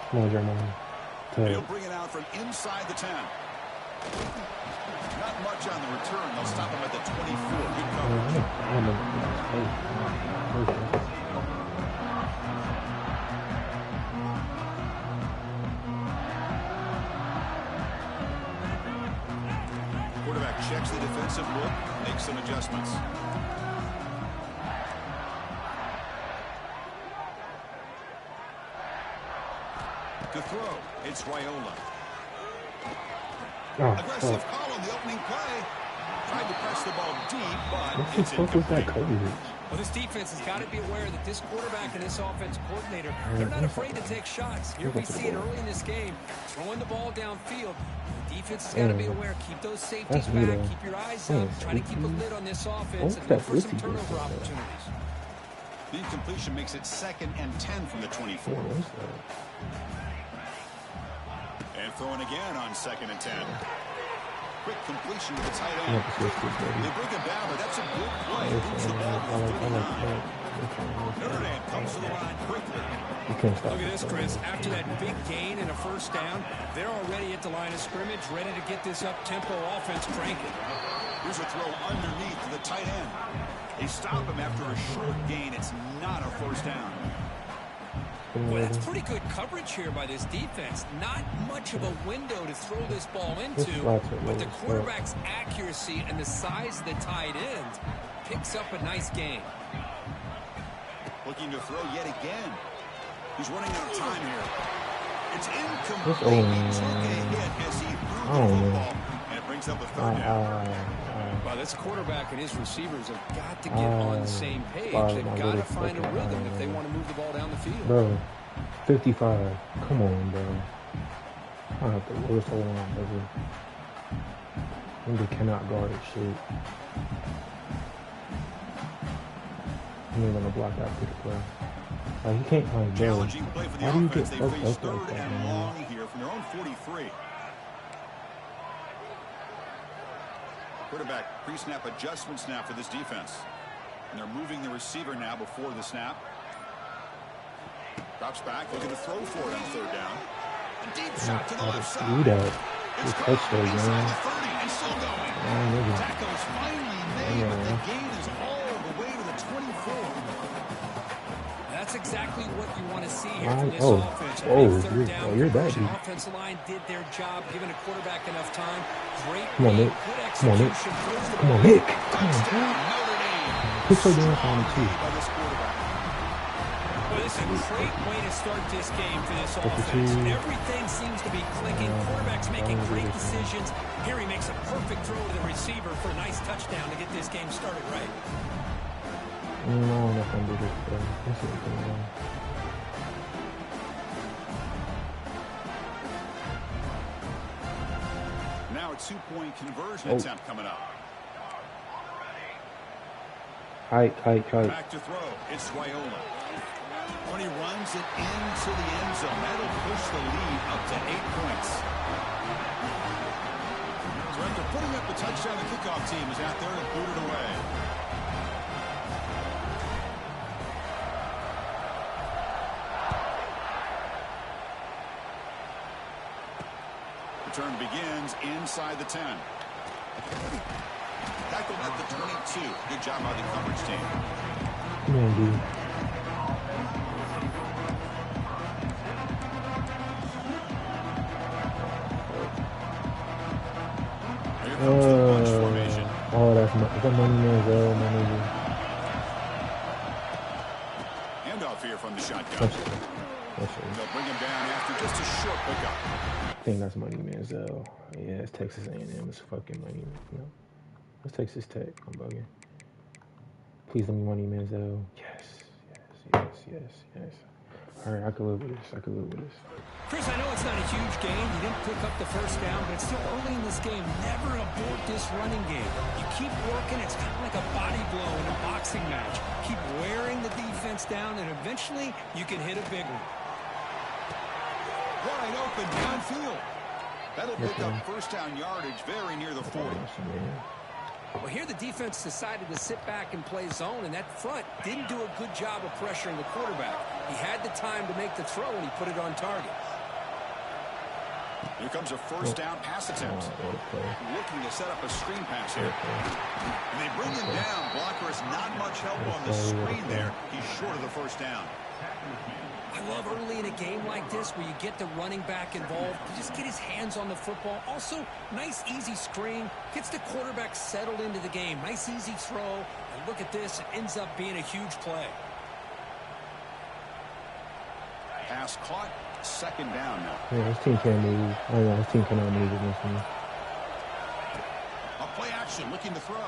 Come on, Jeremiah. He'll bring it out from inside the 10. Not much on the return. They'll stop him at the 24. Good coverage. Quarterback checks the defensive look, makes some adjustments. To throw, it's Raiola. Aggressive call on the opening play. Tried to press the ball deep, but it's incomplete. Well, this defense has got to be aware that this quarterback and this offense coordinator, they're not afraid to take shots. Here we see it early in this game, throwing the ball downfield. The defense has got to be aware. Keep those safeties back. Keep your eyes up. Try to keep a lid on this offense and look for some turnover opportunities. The incompletion makes it 2nd and 10 from the 24. And throwing again on 2nd and 10. Quick completion to the tight end. They break him down, but that's a good play. Moves the ball to 39. Notre Dame comes to the line quickly. Look at this, Chris. After that big gain and a first down, they're already at the line of scrimmage, ready to get this up-tempo offense cranking. Here's a throw underneath to the tight end. They stop him after a short gain. It's not a first down. Well, that's pretty good coverage here by this defense. Not much of a window to throw this ball into, but the quarterback's accuracy and the size of the tight end picks up a nice gain. Looking to throw yet again. He's running out of time here. It's What's incomplete. on? He took a hit as he threw I the don't know. football, and it brings up a third down. Well, this quarterback and his receivers have got to get on the same page. They've got to find a rhythm if they want to move the ball down the field. Bro, 55. Come on, bro. I have the worst hold on, baby. Nigga cannot guard it, shit. He ain't gonna block out the play. Like, he can't like, bro. Challenging play for the How do you offense. get They fucked face up third like that, and man? long here from their own 43. Quarterback pre-snap adjustments now for this defense. And they're moving the receiver now before the snap. Drops back, looking to throw for it on third down. A deep shot to the left side. Do that. It's Just caught touch that, inside man. the 30 and still going. Man, nigga. Tackle's finally made, but the Yeah. gain is all the way to the 24. That's exactly what you want to see here Why? from this Oh. offense. Oh, Big third you're- down oh, you're that conversion. dude. Offensive line did their job, giving a quarterback enough time. Great Come on, read, Nick. good Come on, Nick. execution. Throws the Come on, ball. Nick. Come on, Touchdown, bro. Notre Dame. Put your dance on it, Strong too. lead by this quarterback. Well, this is a great way to start this game for this the offense. two. Everything seems to be clicking. Quarterback's making great decisions. Here he makes a perfect throw to the receiver for a nice touchdown to get this game started right. No, I'm not gonna do this, bro. This is going on. Now a two-point conversion Oh. attempt coming up. Hike. Back to throw. It's Raiola. When he runs it into the end zone, that'll push the lead up to 8 points. So after putting up the touchdown, the kickoff team is out there and booted away. Return begins inside the 10. Tackled at the 22. Good job by the coverage team. Come on, dude. Here comes the bunch formation. Oh, that's money Manziel, my nigga. Handoff here from the shotgun. That's it. They'll bring him down after just a short pickup. I think that's money Manziel. Yeah, it's Texas A&M. It's fucking money. No, it's Texas Tech. I'm bugging. Please let me money Manziel. Yes. All right, I can live with this. Chris, I know it's not a huge gain. You didn't pick up the first down, but it's still early in this game. Never abort this running game. You keep working. It's kind of like a body blow in a boxing match. Keep wearing the defense down, and eventually you can hit a big one. Wide open downfield. That'll pick up first down yardage very near the 40. Well, here the defense decided to sit back and play zone, and that front didn't do a good job of pressuring the quarterback. He had the time to make the throw, and he put it on target. Here comes a first down pass attempt. Looking to set up a screen pass here. And they bring him down. Blocker has not much help on the screen there. He's short of the first down. I love early in a game like this where you get the running back involved. You just get his hands on the football. Also, nice, easy screen. Gets the quarterback settled into the game. Nice, easy throw. And look at this. It ends up being a huge play. Pass caught. Second down now. Yeah, this team can't move. Oh, yeah, this team cannot move against me. A play action. Looking to throw.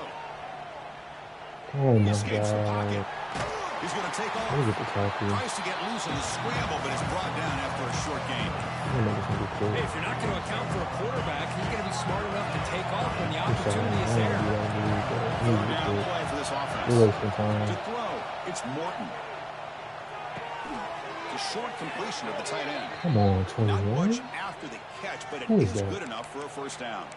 Oh, my Escapes the pocket. God. He's going to take off. Let me get the tackle. Tries to get loose in the scramble, but is brought down after a short gain. I'm gonna make this nigga quit. Hey, if you're not going to account for a quarterback, you're going to be smart enough to take off when the I'm sorry, opportunity is I there. don't do that, dude. I Third need to down quit. play for this offense. We're wasting time. To throw, it's Morton. The short completion of the tight end. Come on, Not 21. much after the catch, but it Who is is that? good enough for a first down.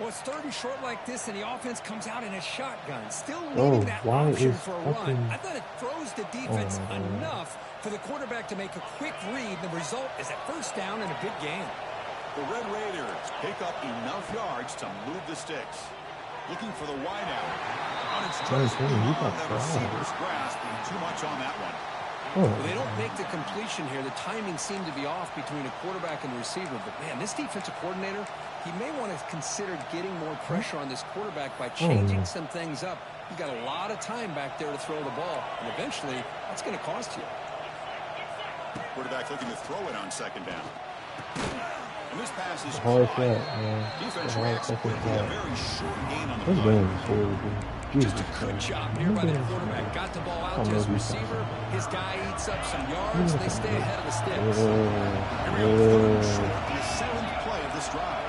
Well, it's third and short like this, and the offense comes out in a shotgun. Still Oh, needing that why option is for a fucking- run. I thought it throws the defense my God. enough for the quarterback to make a quick read. The result is a first down and a big gain. The Red Raiders pick up enough yards to move the sticks. Looking for the wideout. On its Johnny just Taylor, you beyond got the tried. receiver's grasp, and too much on that one. Well, they don't make the completion here. The timing seemed to be off between a quarterback and the receiver. But, man, this defensive coordinator, he may want to consider getting more pressure on this quarterback by changing some things up. He's got a lot of time back there to throw the ball, and eventually that's going to cost you. Quarterback looking to throw it on second down. And this pass is Hard shot, caught. man. Defense Hard reacts fucking quickly. A shot. very short gain on the This play. game is horrible. Jesus Just a good Christ. job here by the quarterback. Got the ball out to his receiver. His guy eats up some yards. They stay ahead of the sticks. Here we go, third and short, the 7th play of this drive.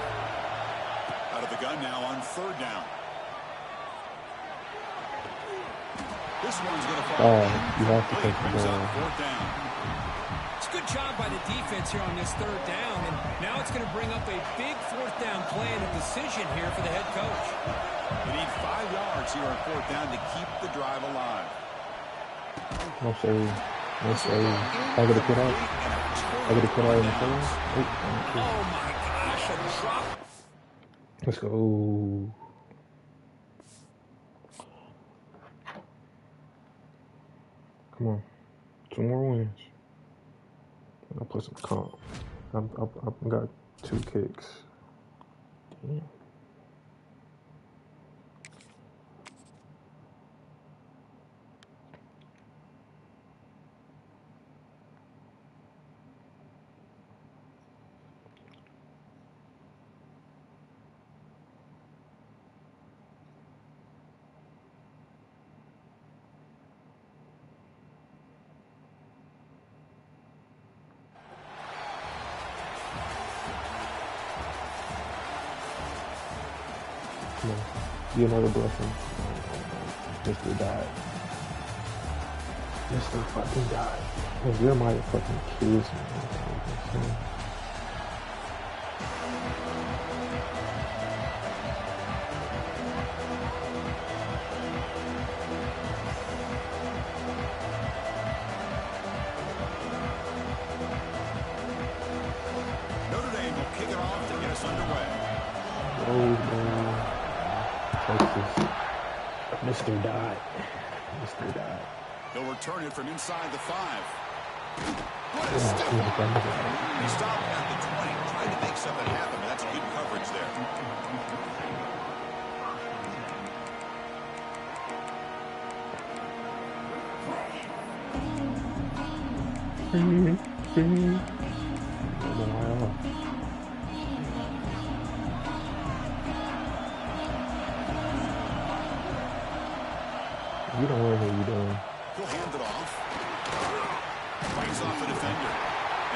Out of the gun now on third down. This one's going to fall. You have to take the Brings ball. up fourth down. It's a good job by the defense here on this third down, and now it's going to bring up a big fourth down play and a decision here for the head coach. They need 5 yards here on fourth down to keep the drive alive. No save. No save. I gotta put out. I gotta put out in the phone. Oh, my gosh, a drop. Let's go. Come on. 2 more wins. I'll put some comp. I've got 2 kicks. Damn. Come on. Be another blessing. Mr. died. Mr. fucking died. And Jeremiah fucking kills me. Notre Dame will kick it off to get us underway. Oh, man. Texas. Mr. died. Mr. died. They'll return it from inside the 5. What a Oh, step. shit, He stopped at the 20, trying to make something happen. That's good coverage there. You don't know what you're doing. He'll hand it off. Brings off the defender.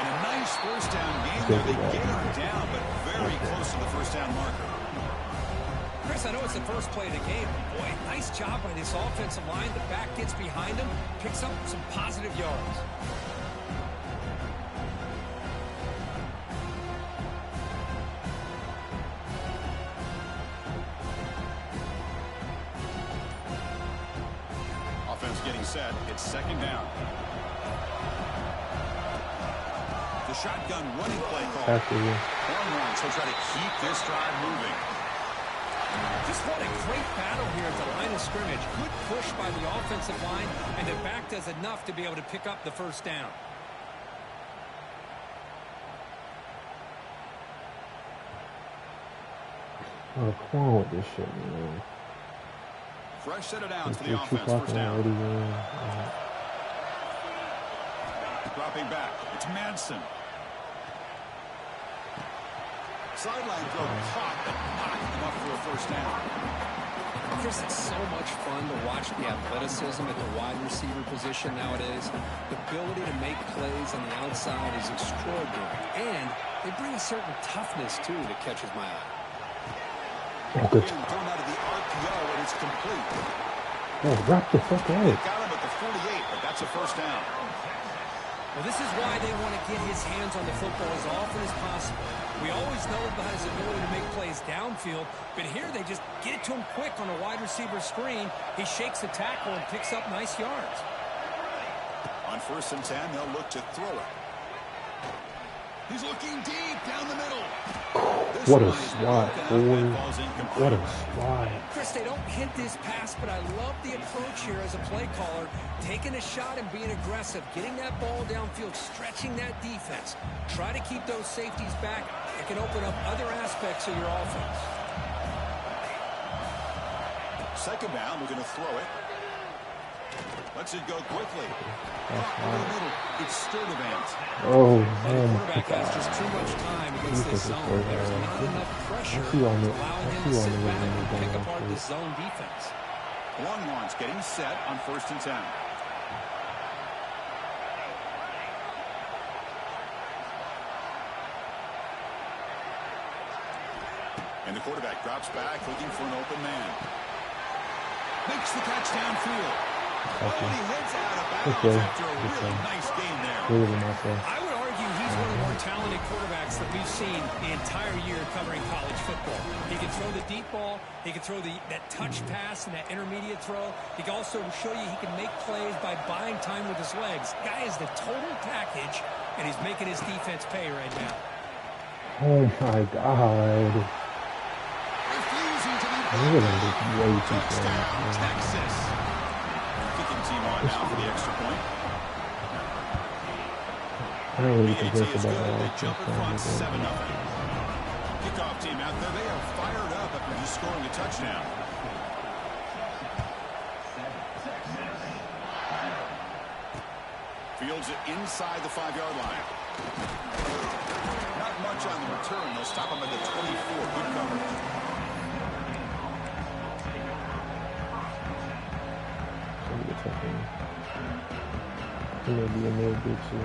And a nice first down game there. They get him down, but very close to the first down marker. Chris, I know it's the first play of the game, but boy, nice job by this offensive line. The back gets behind him, picks up some positive yards. Offense getting set. It's second down. The shotgun running play call. After you. Horn so try to keep this drive moving. Just what a great battle here at the line of scrimmage. Good push by the offensive line, and the back does enough to be able to pick up the first down. Oh, come on with this shit, man. Fresh set of downs for the You're offense. First down. already, man. Dropping back. It's Madsen. Sideline throw caught, but not enough for a first down. Chris, it's so much fun to watch the athleticism at the wide receiver position nowadays. The ability to make plays on the outside is extraordinary. And they bring a certain toughness, too, that catches my eye. Oh, good. Thrown out of the RPO, and it's complete. Oh, wrap the fuck They up. got him at the 48, but that's a first down. Well, this is why they want to get his hands on the football as often as possible. We always know about his ability to make plays downfield, but here they just get it to him quick on a wide receiver screen. He shakes the tackle and picks up nice yards. On 1st and 10, they'll look to throw it. He's looking deep down the middle. What a swat, boy. What a swat. Chris, they don't hit this pass, but I love the approach here as a play caller. Taking a shot and being aggressive, getting that ball downfield, stretching that defense. Try to keep those safeties back. It can open up other aspects of your offense. Second down, we're going to throw it. Lets it go quickly. It's Sturdivant. Oh, The my quarterback has just too much time against this zone. There's not enough pressure allowing him to sit back and pick apart this zone defense. Longhorns getting set on 1st and 10. And the quarterback drops back, looking for an open man. Makes the catch downfield. Oh, and he heads out of bounds after a really nice game there. I would argue he's one of the more talented quarterbacks that we've seen the entire year covering college football. He can throw the deep ball. He can throw that touch pass and that intermediate throw. He can also show you he can make plays by buying time with his legs. Guy is the total package, and he's making his defense pay right now. Oh, my God. Refusing to be Way too touchdown, Texas. Kicking team on now for the extra point. I don't really BAT think is about good. They that. jump in front 7-0. Kickoff team out there. They are fired up after just scoring a touchdown. Fields it inside the 5-yard line. Not much on the return. They'll stop him at the 24. Good coverage. He may be a mid big too.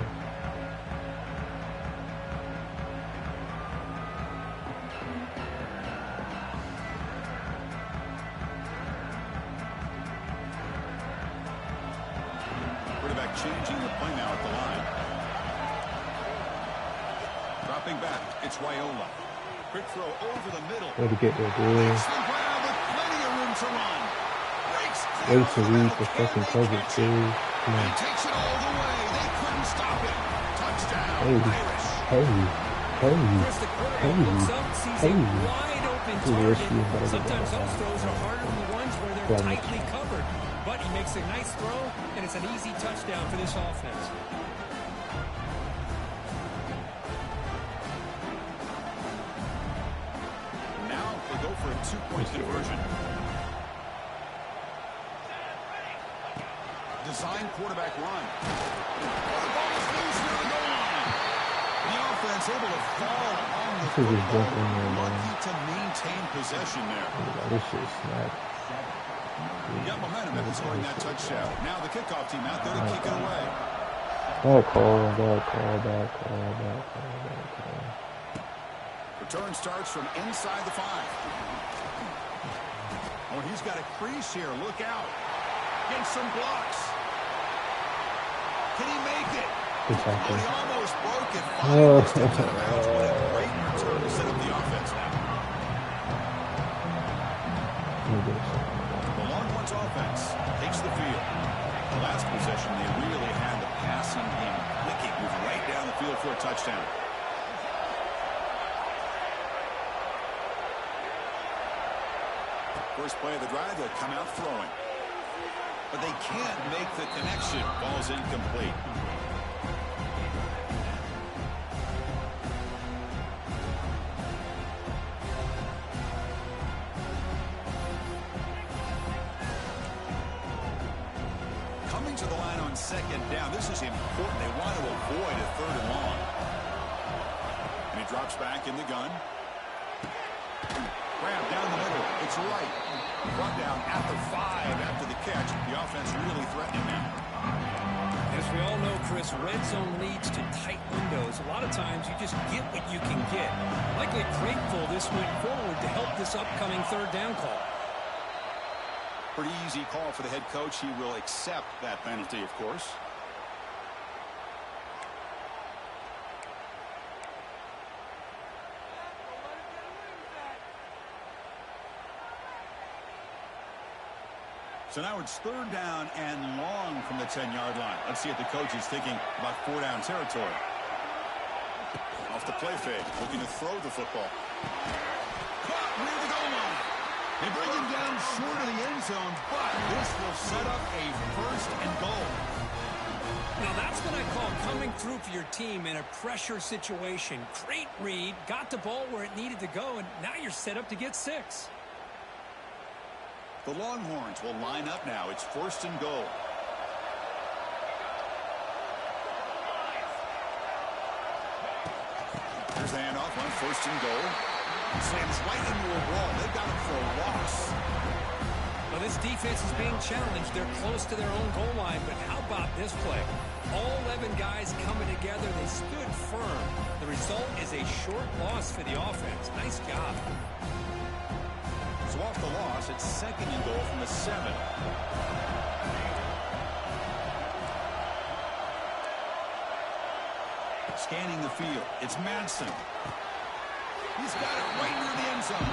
Quarterback changing the play now at the line. Dropping back. It's Raiola. Quick throw over the middle. Way to get there, boy. Makes the grab with plenty of room to run. Way to read the fucking coverage, dude. Come on. He takes it all the way. They couldn't stop it. Touchdown, Hey, Irish. hey, hey, Chris, the quarterback looks up, sees a wide open target. Sometimes those throws are harder than the ones where they're tightly covered. But he makes a nice throw, and it's an easy touchdown for this offense. Now they go for a 2-point conversion. Design quarterback run. The ball is loose near the goal line. The offense able to fall on the football. Lucky to maintain possession there. This shit snapped. Got momentum after scoring that touchdown. Now the kickoff team out there to kick it away. Bad call. Return starts from inside the 5. Oh, he's got a crease here. Look out. Getting some blocks. Can he make it? Good tackle. He almost broke it. Finally steps out of bounds. What a great return to set up the offense now. The Longhorns offense takes the field. The last possession, they really had the passing game clicking. Moved right down the field for a touchdown. First play of the drive, they'll come out throwing. But they can't make the connection. Ball's incomplete. Coming to the line on 2nd down. This is important. They want to avoid a 3rd and long. And he drops back in the gun. Grab down the middle. It's right. Brought down at the 5 after the catch. The offense really threatening now. As we all know, Chris, red zone leads to tight windows. A lot of times you just get what you can get. Likely grateful this went forward to help this upcoming 3rd down call. Pretty easy call for the head coach. He will accept that penalty, of course. So now it's 3rd down and long from the 10-yard line. Let's see if the coach is thinking about 4-down territory. A off the play fake, looking to throw the football. Caught near the goal line. They bring him down short of the end zone, but this will set up a first and goal. Now that's what I call coming through for your team in a pressure situation. Great read, got the ball where it needed to go, and now you're set up to get 6. The Longhorns will line up now. It's first and goal. Here's the handoff on first and goal. Slams right into a wall. They've got him for a loss. Well, this defense is being challenged. They're close to their own goal line, but how about this play? All 11 guys coming together. They stood firm. The result is a short loss for the offense. Nice job. So off the loss, it's second and goal from the 7. Scanning the field, it's Madsen. He's got it right near the end zone.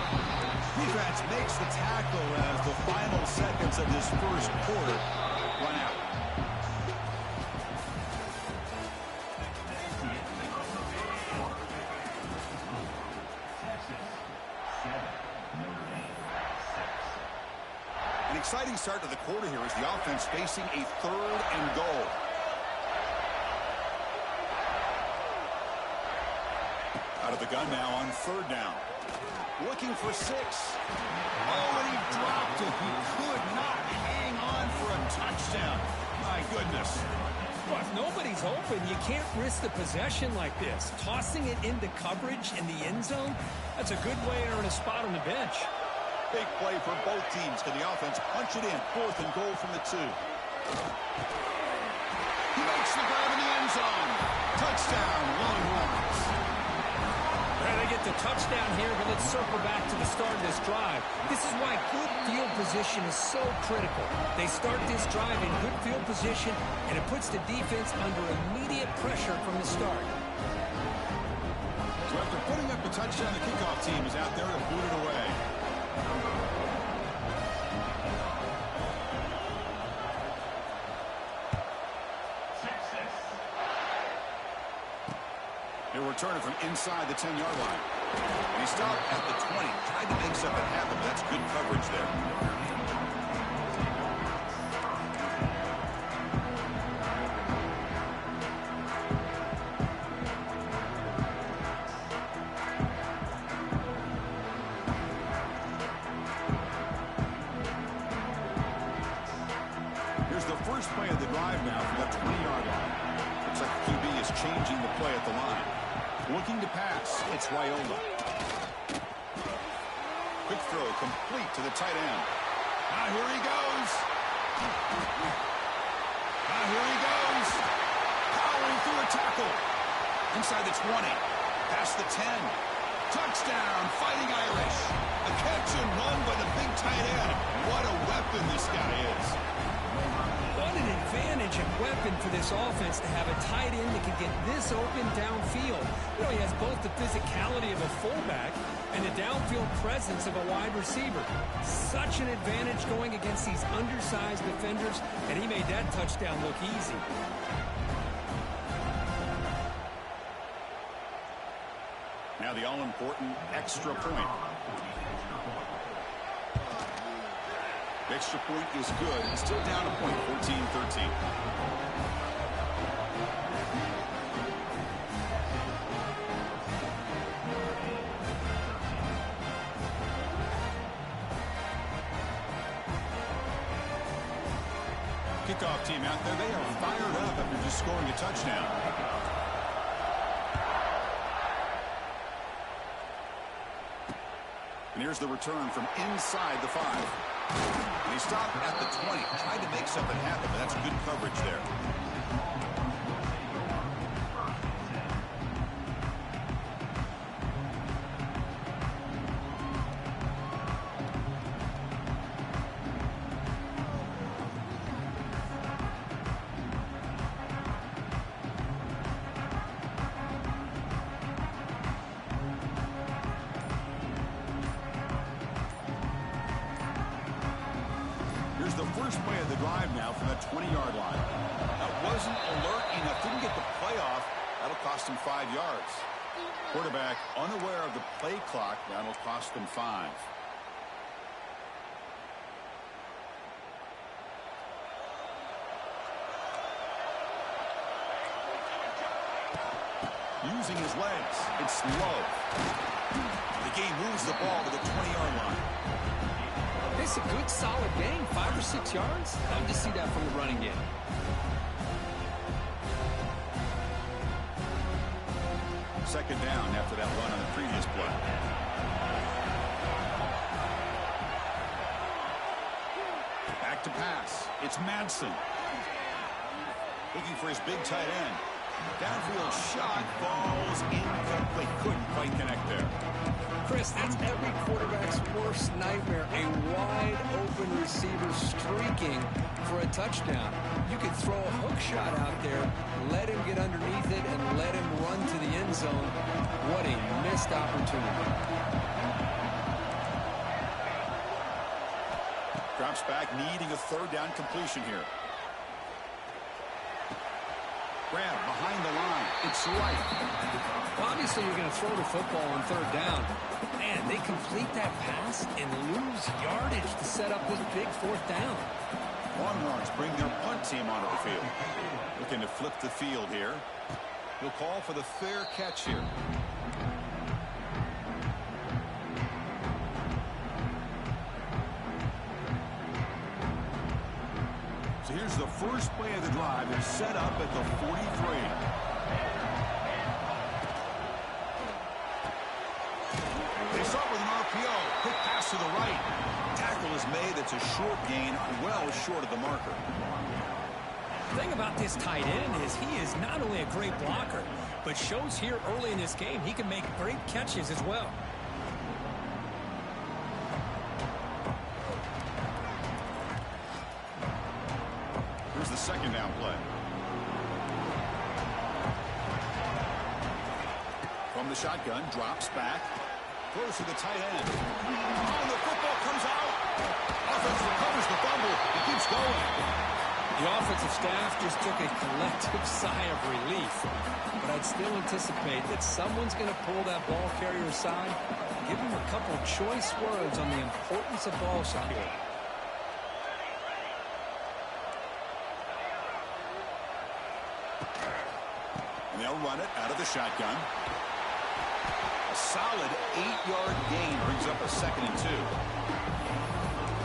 Defense makes the tackle as the final seconds of this first quarter run out. An exciting start to the quarter here as the offense facing a third and goal. Out of the gun now on third down. Looking for 6. Already dropped it. He could not hang on for a touchdown. My goodness. Well, if nobody's open, you can't risk the possession like this. Tossing it into coverage in the end zone, that's a good way to earn a spot on the bench. Big play for both teams. Can the offense punch it in? Fourth and goal from the 2. He makes the grab in the end zone. Touchdown, Longhorns. They get the touchdown here, but let's circle back to the start of this drive. This is why good field position is so critical. They start this drive in good field position, and it puts the defense under immediate pressure from the start. So after putting up a touchdown, the kickoff team is out there to boot it away. He'll return it from inside the 10-yard line. And he stopped at the 20. Tried to make something happen, but that's good coverage there. Here's the first play of the drive now from that 20-yard line. Looks like the QB is changing the play at the line. Looking to pass, it's Raiola. Quick throw complete to the tight end. Now here he goes. Here he goes. Powering through a tackle. Inside the 20. Past the 10. Touchdown, Fighting Irish. A catch and run by the big tight end. What a weapon this guy is. What an advantage and weapon for this offense to have a tight end that can get this open downfield. You know, he has both the physicality of a fullback and the downfield presence of a wide receiver. Such an advantage going against these undersized defenders, and he made that touchdown look easy. Now the all-important extra point. The extra point is good. It's still down a point, 14-13. Kickoff team out there, they are fired up after just scoring a touchdown. And here's the return from inside the 5. And he stopped at the 20. Tried to make something happen, but that's good coverage there. The first play of the drive now from that 20-yard line. That wasn't alert enough. Didn't get the play off. That'll cost him 5 yards. Quarterback unaware of the play clock. That'll cost them 5. Using his legs. It's low. The game moves the ball to the 20-yard line. It's a good, solid gain. 5 or 6 yards. Love to see that from the running game. Second down after that run on the previous play. Back to pass. It's Madsen. Looking for his big tight end. Downfield shot falls incomplete. Couldn't quite connect there. Chris, that's every quarterback's worst nightmare. A wide-open receiver streaking for a touchdown. You could throw a hook shot out there, let him get underneath it, and let him run to the end zone. What a missed opportunity. Drops back, needing a third down completion here. Grab behind the line. It's right. Obviously, you're going to throw the football on third down. Man, they complete that pass and lose yardage to set up this big fourth down. Longhorns bring their punt team onto the field. Looking to flip the field here. He'll call for the fair catch here. So here's the first play of the drive. They're set up at the 43. They start with an RPO. Quick pass to the right. Tackle is made. It's a short gain, well short of the marker. The thing about this tight end is he is not only a great blocker, but shows here early in this game he can make great catches as well. Here's the second down play. From the shotgun, drops back. Throws to the tight end. Oh, the football comes out. Offense recovers the fumble. It keeps going. The offensive staff just took a collective sigh of relief. But I'd still anticipate that someone's going to pull that ball carrier aside, give him a couple choice words on the importance of ball security. And they'll run it out of the shotgun. A solid 8-yard gain brings up a 2nd and 2.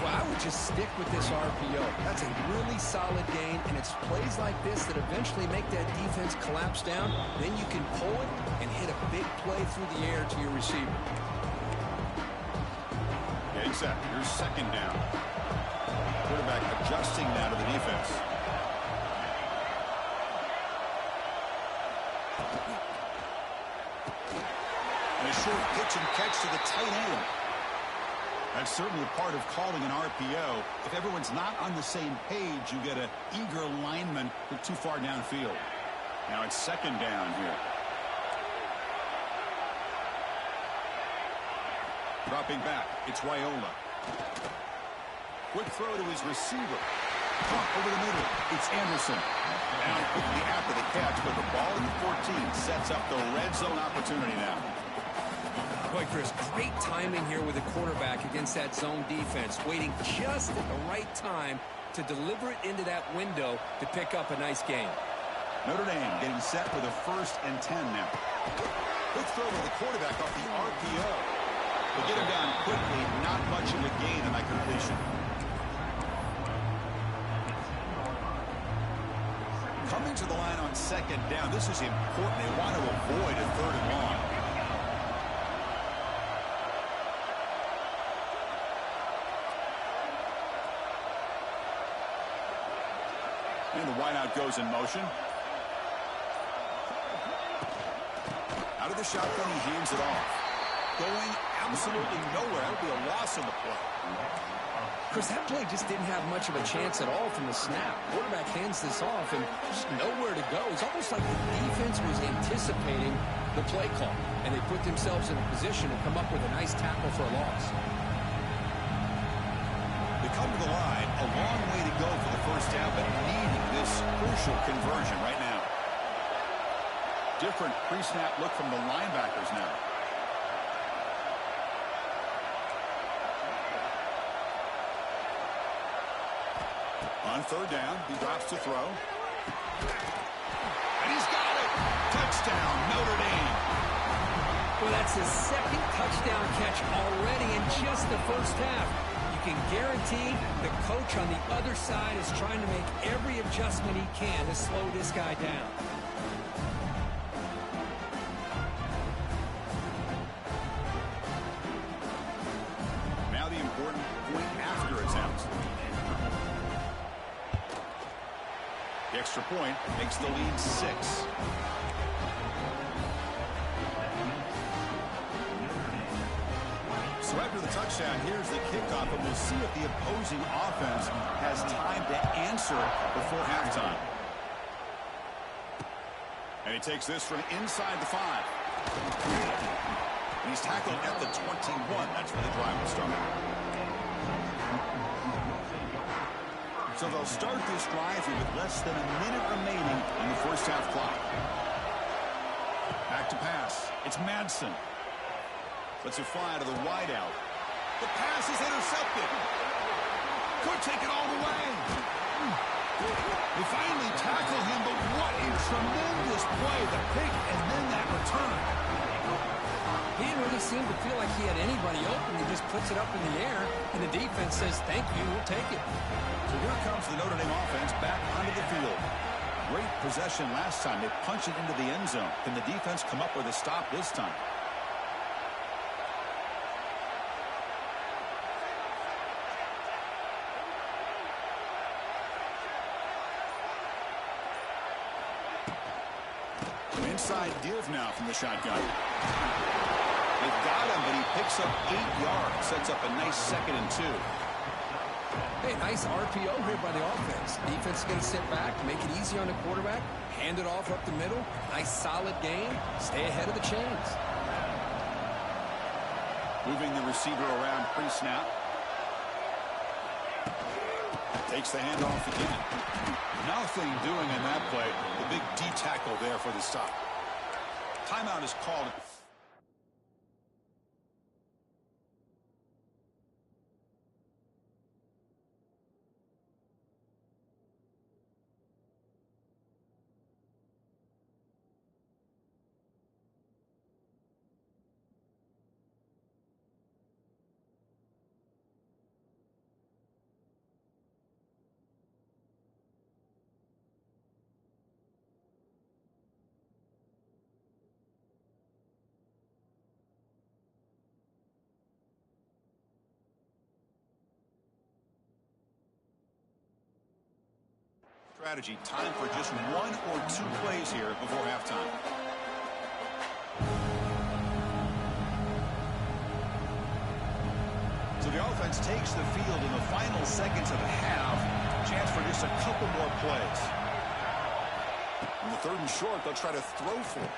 Well, I would just stick with this RPO. That's a really solid gain, and it's plays like this that eventually make that defense collapse down. Then you can pull it and hit a big play through the air to your receiver. Getting set. Here's second down. Quarterback adjusting now to the defense. And a short pitch and catch to the tight end. That's certainly a part of calling an RPO. If everyone's not on the same page, you get an eager lineman who's too far downfield. Now it's second down here. Dropping back, it's Raiola. Quick throw to his receiver. Pump over the middle. It's Anderson. Down quickly after the catch, but the ball at the 14 sets up the red zone opportunity now. Boy, Chris, great timing here with the quarterback against that zone defense, waiting just at the right time to deliver it into that window to pick up a nice gain. Notre Dame getting set for the 1st and 10 now. Quick throw to the quarterback off the RPO. They get him down quickly, not much of a gain on that completion. Coming to the line on second down, this is important. They want to avoid a 3rd and long. And the wideout goes in motion. Out of the shotgun, he hands it off. Going absolutely nowhere. That would be a loss in the play. Chris, that play just didn't have much of a chance at all from the snap. Quarterback hands this off and just nowhere to go. It's almost like the defense was anticipating the play call, and they put themselves in a position to come up with a nice tackle for a loss. They come to the line, a long way to go for the first down, but needing this crucial conversion right now. different pre-snap look from the linebackers now. On third down, he drops to throw. And he's got it! Touchdown, Notre Dame! Well, that's his second touchdown catch already in just the first half. You can guarantee the coach on the other side is trying to make every adjustment he can to slow this guy down. Now the important point after attempt. The extra point makes the lead 6. So after the touchdown, here's the kickoff, and we'll see if the opposing offense has time to answer before halftime. And he takes this from inside the 5. And he's tackled at the 21. That's where the drive will start. So they'll start this drive here with less than a minute remaining on the first half clock. Back to pass. It's Madsen. Lets it fly to the wideout. The pass is intercepted. Could take it all the way. They finally tackle him, but what a tremendous play. The pick and then that return. He didn't really seem to feel like he had anybody open. He just puts it up in the air, and the defense says, thank you, we'll take it. So here comes the Notre Dame offense back onto the field. Great possession last time. They punch it into the end zone. Can the defense come up with a stop this time? Inside Div now from the shotgun. They've got him, but he picks up 8 yards. Sets up a nice 2nd and 2. Hey, nice RPO here by the offense. Defense is going to sit back, make it easy on the quarterback, hand it off up the middle. Nice solid game. Stay ahead of the chains. Moving the receiver around pre-snap. Takes the handoff again. Nothing doing in that play. The big D tackle there for the stop. Timeout is called. Strategy. Time for just 1 or 2 plays here before halftime. So the offense takes the field in the final seconds of the half. Chance for just a couple more plays. On the 3rd and short, they'll try to throw for it.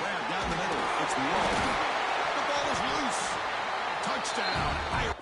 Grab down the middle. It's low. The ball is loose. Touchdown, Irish.